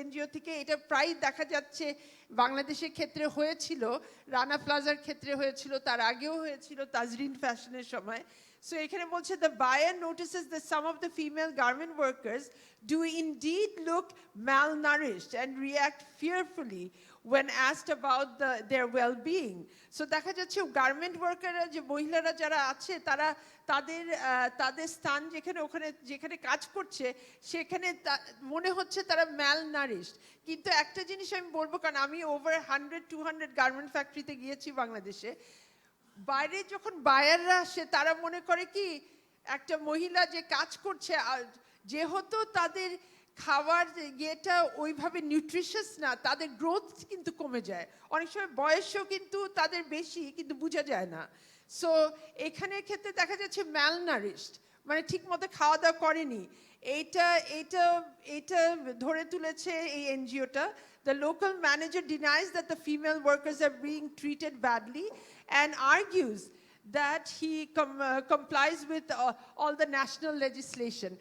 এনজিও থেকে। এটা প্রায় দেখা যাচ্ছে বাংলাদেশের ক্ষেত্রে হয়েছিল, রানা প্লাজার ক্ষেত্রে হয়েছিল, তার আগেও হয়েছিল তাজরিন ফ্যাশনের সময়। So এখানে বলছে the buyer notices that some of the female garment workers do indeed look malnourished and react fearfully when asked about their well-being. So দেখা যাচ্ছে গার্মেন্ট ওয়ার্কাররা যে মহিলারা যারা আছে তারা তাদের স্থান যেখানে কাজ করছে সেখানে মনে হচ্ছে তারা malnourished। কিন্তু একটা জিনিস আমি বলবো, কারণ আমি ওভার 100-200 গার্মেন্ট ফ্যাক্টরিতে গিয়েছি বাংলাদেশে, বাইরে যখন বায়াররা আসে তারা মনে করে কি একটা মহিলা যে কাজ করছে যেহেতু তাদের খাবার ইয়েটা ওইভাবে নিউট্রিশাস না, তাদের গ্রোথ কিন্তু কমে যায়, অনেক সময় বয়সও কিন্তু তাদের বেশি কিন্তু বোঝা যায় না। সো এখানের ক্ষেত্রে দেখা যাচ্ছে malnourished, মানে ঠিক মতো খাওয়া দাওয়া করেনি। এইটা ধরে তুলেছে এই এনজিওটা। The local manager denies that the female workers are being treated badly and argues that he complies with all the national legislation.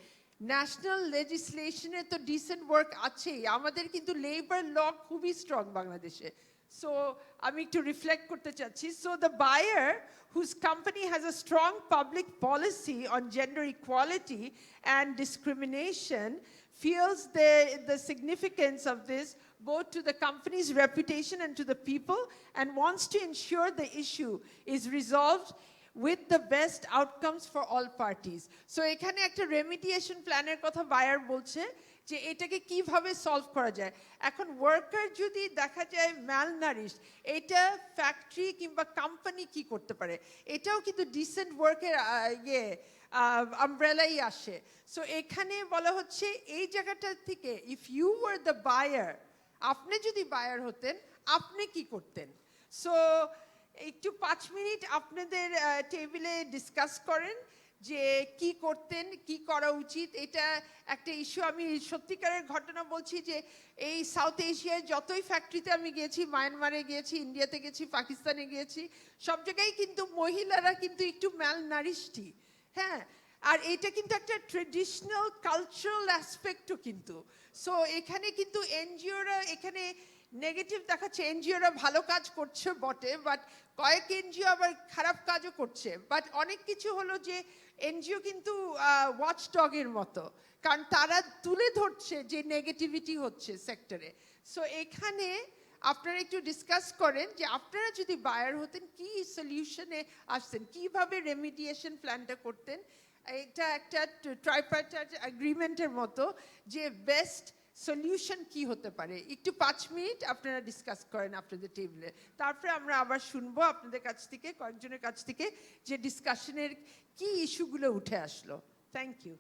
National legislation e to decent work achei, amader kintu labor law khubi strong Bangladeshe. So ami ekটু reflect korte chacchi. So the buyer, whose company has a strong public policy on gender equality and discrimination, feels the significance of this both to the company's reputation and to the people, and wants to ensure the issue is resolved with the best outcomes for all parties. So এখানে একটা রেমিডিয়েশন প্ল্যানের কথা buyer বলছে যে এটাকে কিভাবে solve করা যায়। এখন ওয়ার্কার যদি দেখা যায় malnourished, এটা ফ্যাক্টরি কিংবা কোম্পানি কি করতে পারে, এটাও কিন্তু ডিসেন্ট ওয়ার্কের আমব্রেলাই আসে। সো এখানে বলা হচ্ছে এই জায়গাটা থেকে if you were the buyer, আপনি যদি বায়ার হতেন আপনি কি করতেন। সো একটু 5 মিনিট আপনাদের টেবিলে ডিসকাস করেন যে কি করতেন, কি করা উচিত। এটা একটা ইস্যু। আমি সত্যিকারের ঘটনা বলছি যে এই সাউথ এশিয়ায় যতই ফ্যাক্টরিতে আমি গিয়েছি, মায়ানমারে গিয়েছি, ইন্ডিয়াতে গেছি, পাকিস্তানে গিয়েছি, সব জায়গায় কিন্তু মহিলারা কিন্তু একটু malnourished। হ্যাঁ, আর এটা কিন্তু একটা ট্রেডিশনাল কালচারাল অ্যাসপেক্টও কিন্তু। সো এখানে কিন্তু এনজিওরা এখানে নেগেটিভ দেখাচ্ছে, এনজিওরা ভালো কাজ করছে বটে, বাট কয়েক এনজিও আবার খারাপ কাজও করছে। বাট অনেক কিছু হলো যে এনজিও কিন্তু ওয়াচডগের মতো, কারণ তারা তুলে ধরছে যে নেগেটিভিটি হচ্ছে সেক্টরে। সো এখানে আপনারা একটু ডিসকাস করেন যে আপনারা যদি বায়ার হতেন কি সলিউশনে আসতেন, কিভাবে রেমিডিয়েশন প্ল্যানটা করতেন। এটা একটা ট্রাইপার্টাইট এগ্রিমেন্টের মতো যে বেস্ট সলিউশন কি হতে পারে। একটু 5 মিনিট আপনারা ডিসকাস করেন আপনাদের টেবিলে, তারপরে আমরা আবার শুনবো আপনাদের কাছ থেকে, কয়েকজনের কাছ থেকে, যে ডিসকাশনের কি ইস্যুগুলো উঠে আসলো। Thank you.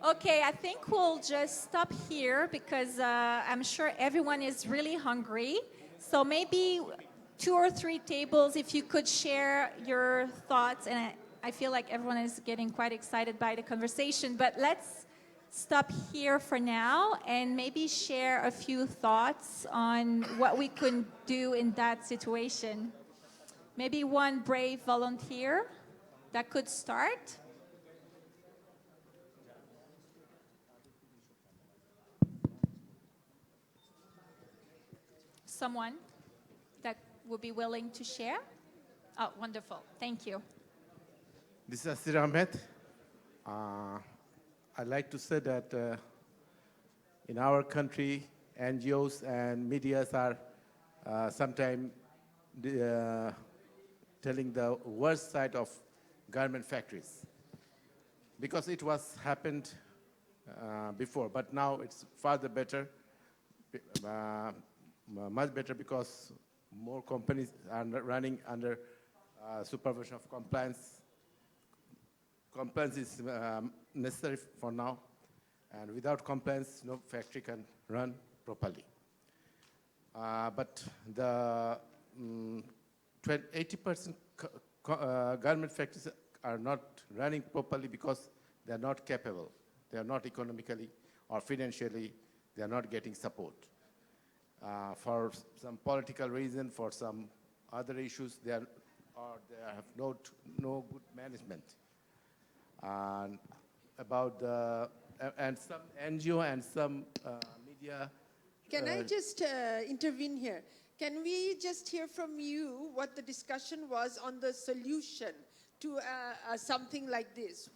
Okay, I think we'll just stop here because I'm sure everyone is really hungry. So maybe 2 or 3 tables, if you could share your thoughts. And I feel like everyone is getting quite excited by the conversation. But let's stop here for now and maybe share a few thoughts on what we could do in that situation. Maybe one brave volunteer that could start. Someone that would be willing to share? Oh, wonderful. Thank you. This is Asir Ahmed. I'd like to say that in our country, NGOs and medias are sometimes telling the worst side of garment factories because it was happened before, but now it's further better, much better because more companies are running under supervision of compliance. Compliance is necessary for now, and without compliance, no factory can run properly. But the 80% garment factories are not running properly because they are not capable. They are not economically or financially, they are not getting support. For some political reason, for some other issues, they have no good management. And about the, and some NGO and some media. Can I just intervene here? Can we just hear from you what the discussion was on the solution to something like this?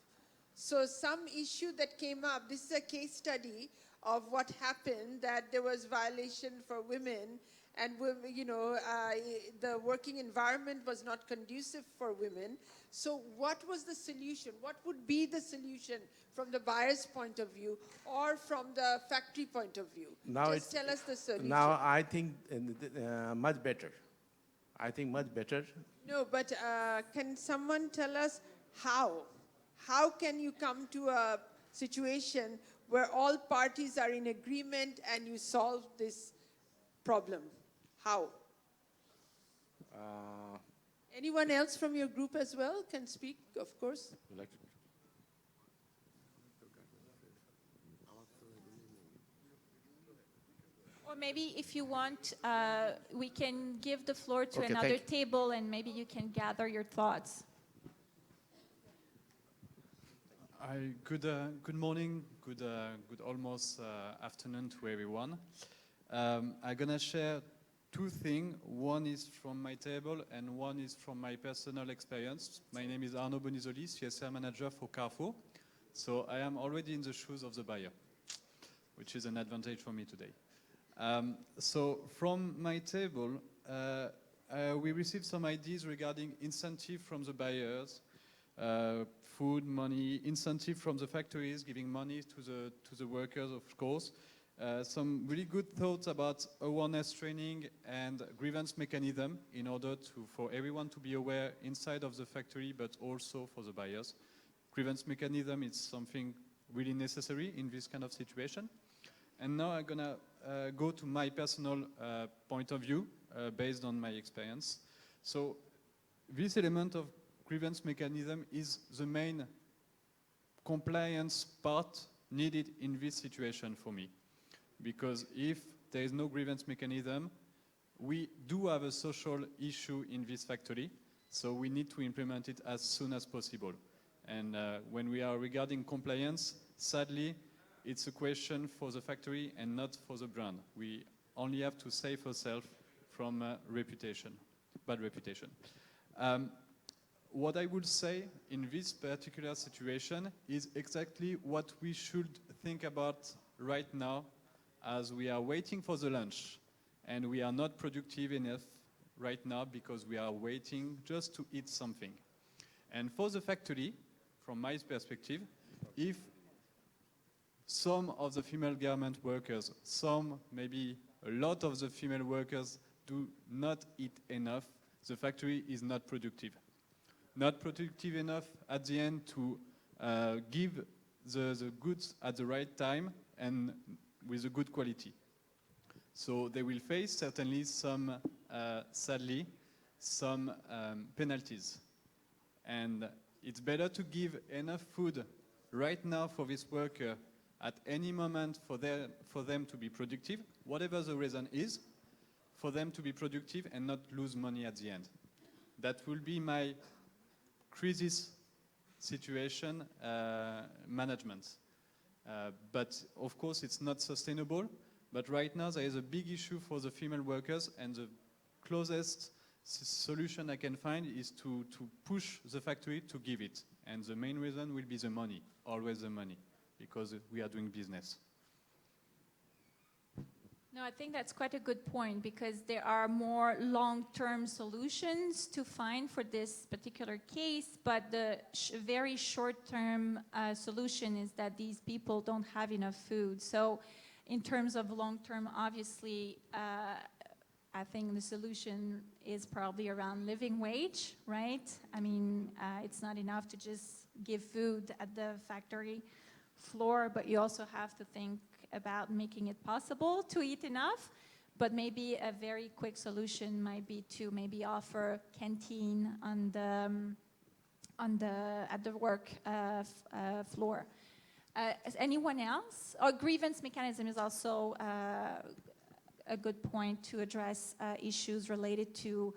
So some issue that came up, this is a case study of what happened, that there was violation for women, and you know, the working environment was not conducive for women. So what was the solution? What would be the solution from the buyer's point of view or from the factory point of view? Now just tell us the solution. Now I think much better. I think much better. No, but can someone tell us how? How can you come to a situation where all parties are in agreement and you solve this problem? How? Anyone else from your group as well can speak, of course. Or maybe if you want, we can give the floor to Okay, another table and maybe you can gather your thoughts. Good morning, good almost afternoon to everyone. I'm gonna share 2 things. One is from my table and one is from my personal experience. My name is Arnaud Bonizoli, CSR manager for Carrefour. So I am already in the shoes of the buyer, which is an advantage for me today. So from my table, we received some ideas regarding incentive from the buyers, food, money, incentive from the factories, giving money to the workers, of course. Some really good thoughts about awareness training and grievance mechanism in order for everyone to be aware inside of the factory, but also for the buyers. Grievance mechanism is something really necessary in this kind of situation. And now I'm gonna go to my personal point of view based on my experience. So this element of grievance mechanism is the main compliance part needed in this situation for me. Because if there is no grievance mechanism, we do have a social issue in this factory, so we need to implement it as soon as possible. And when we are regarding compliance, sadly, it's a question for the factory and not for the brand. We only have to save ourselves from reputation, bad reputation. What I would say in this particular situation is exactly what we should think about right now as we are waiting for the lunch and we are not productive enough right now because we are waiting just to eat something. And for the factory, from my perspective, if some of the female garment workers, maybe a lot of the female workers do not eat enough, the factory is not productive. Not productive enough at the end to give the goods at the right time and with a good quality. So they will face certainly some, sadly, some penalties. And it's better to give enough food right now for this worker at any moment for them to be productive, whatever the reason is, for them to be productive and not lose money at the end. That will be my crisis situation management. But of course, it's not sustainable. But right now, there is a big issue for the female workers, and the closest solution I can find is to push the factory to give it. And the main reason will be the money, always the money, because we are doing business. No, I think that's quite a good point, because there are more long-term solutions to find for this particular case, but the very short-term solution is that these people don't have enough food. So in terms of long-term, obviously, I think the solution is probably around living wage, right? I mean, it's not enough to just give food at the factory floor, but you also have to think about making it possible to eat enough. But maybe a very quick solution might be to maybe offer canteen at the work floor. Is anyone else? Or grievance mechanism is also a good point to address issues related to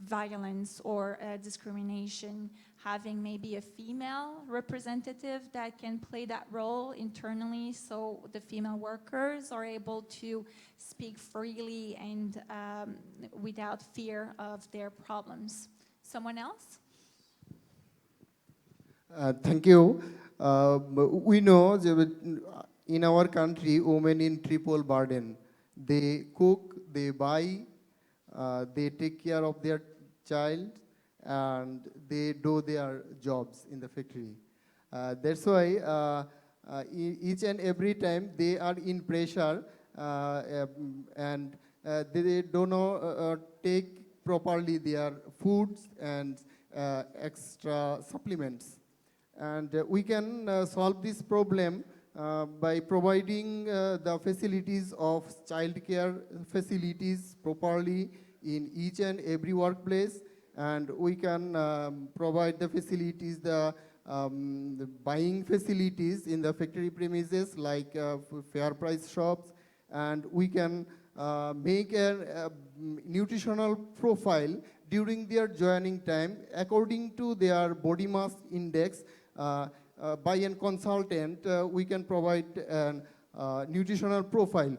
violence or discrimination. Having maybe a female representative that can play that role internally, so the female workers are able to speak freely and without fear of their problems. Someone else? Thank you. We know in our country, women in triple burden. They cook, they buy, they take care of their child, and they do their jobs in the factory. That's why each and every time they are in pressure and they don't take properly their foods and extra supplements. And we can solve this problem by providing the facilities of childcare facilities properly in each and every workplace. And we can provide the facilities, the buying facilities in the factory premises, like fair price shops. And we can make a nutritional profile during their joining time according to their body mass index. By a consultant, we can provide a nutritional profile.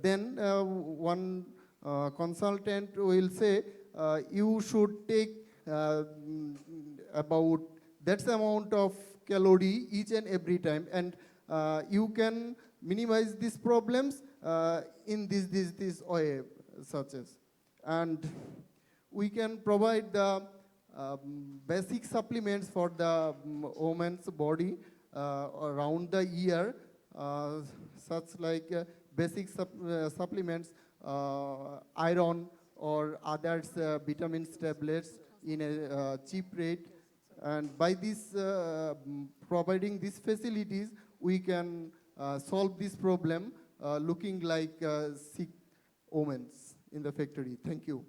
Then one consultant will say, you should take about that amount of calorie each and every time, and you can minimize these problems in this way, such as. And we can provide the basic supplements for the woman's body around the year, such like basic supplements, iron or others vitamins tablets in a cheap rate. And by this providing these facilities, we can solve this problem looking like sick women in the factory. Thank you.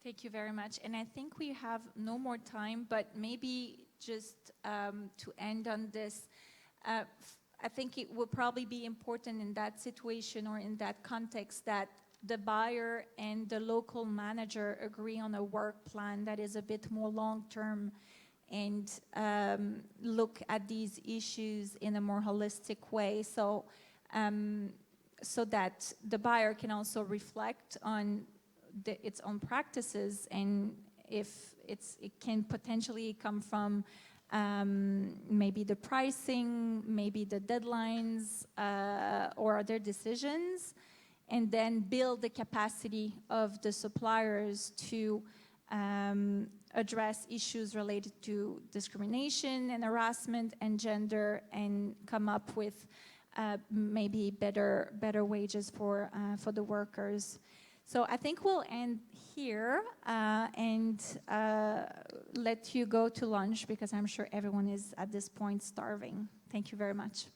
Thank you very much. And I think we have no more time, but maybe just to end on this, I think it will probably be important in that situation or in that context that the buyer and the local manager agree on a work plan that is a bit more long-term and look at these issues in a more holistic way. So, so that the buyer can also reflect on its own practices, and if it can potentially come from maybe the pricing, maybe the deadlines, or other decisions, and then build the capacity of the suppliers to address issues related to discrimination and harassment and gender, and come up with maybe better wages for the workers. So I think we'll end here and let you go to lunch because I'm sure everyone is at this point starving. Thank you very much.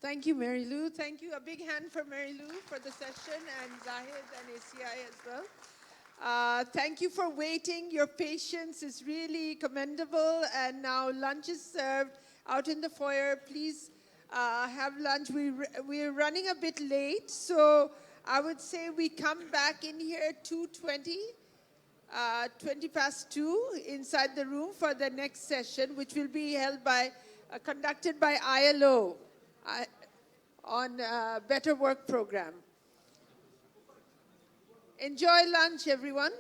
Thank you, Mary Lou. Thank you. A big hand for Mary Lou for the session, and Zahid and ACI as well. Thank you for waiting. Your patience is really commendable. And now lunch is served out in the foyer. Please have lunch. We're running a bit late, so I would say we come back in here 2:20, 20 past 2 inside the room for the next session, which will be held by, conducted by ILO. On Better Work program. Enjoy lunch, everyone.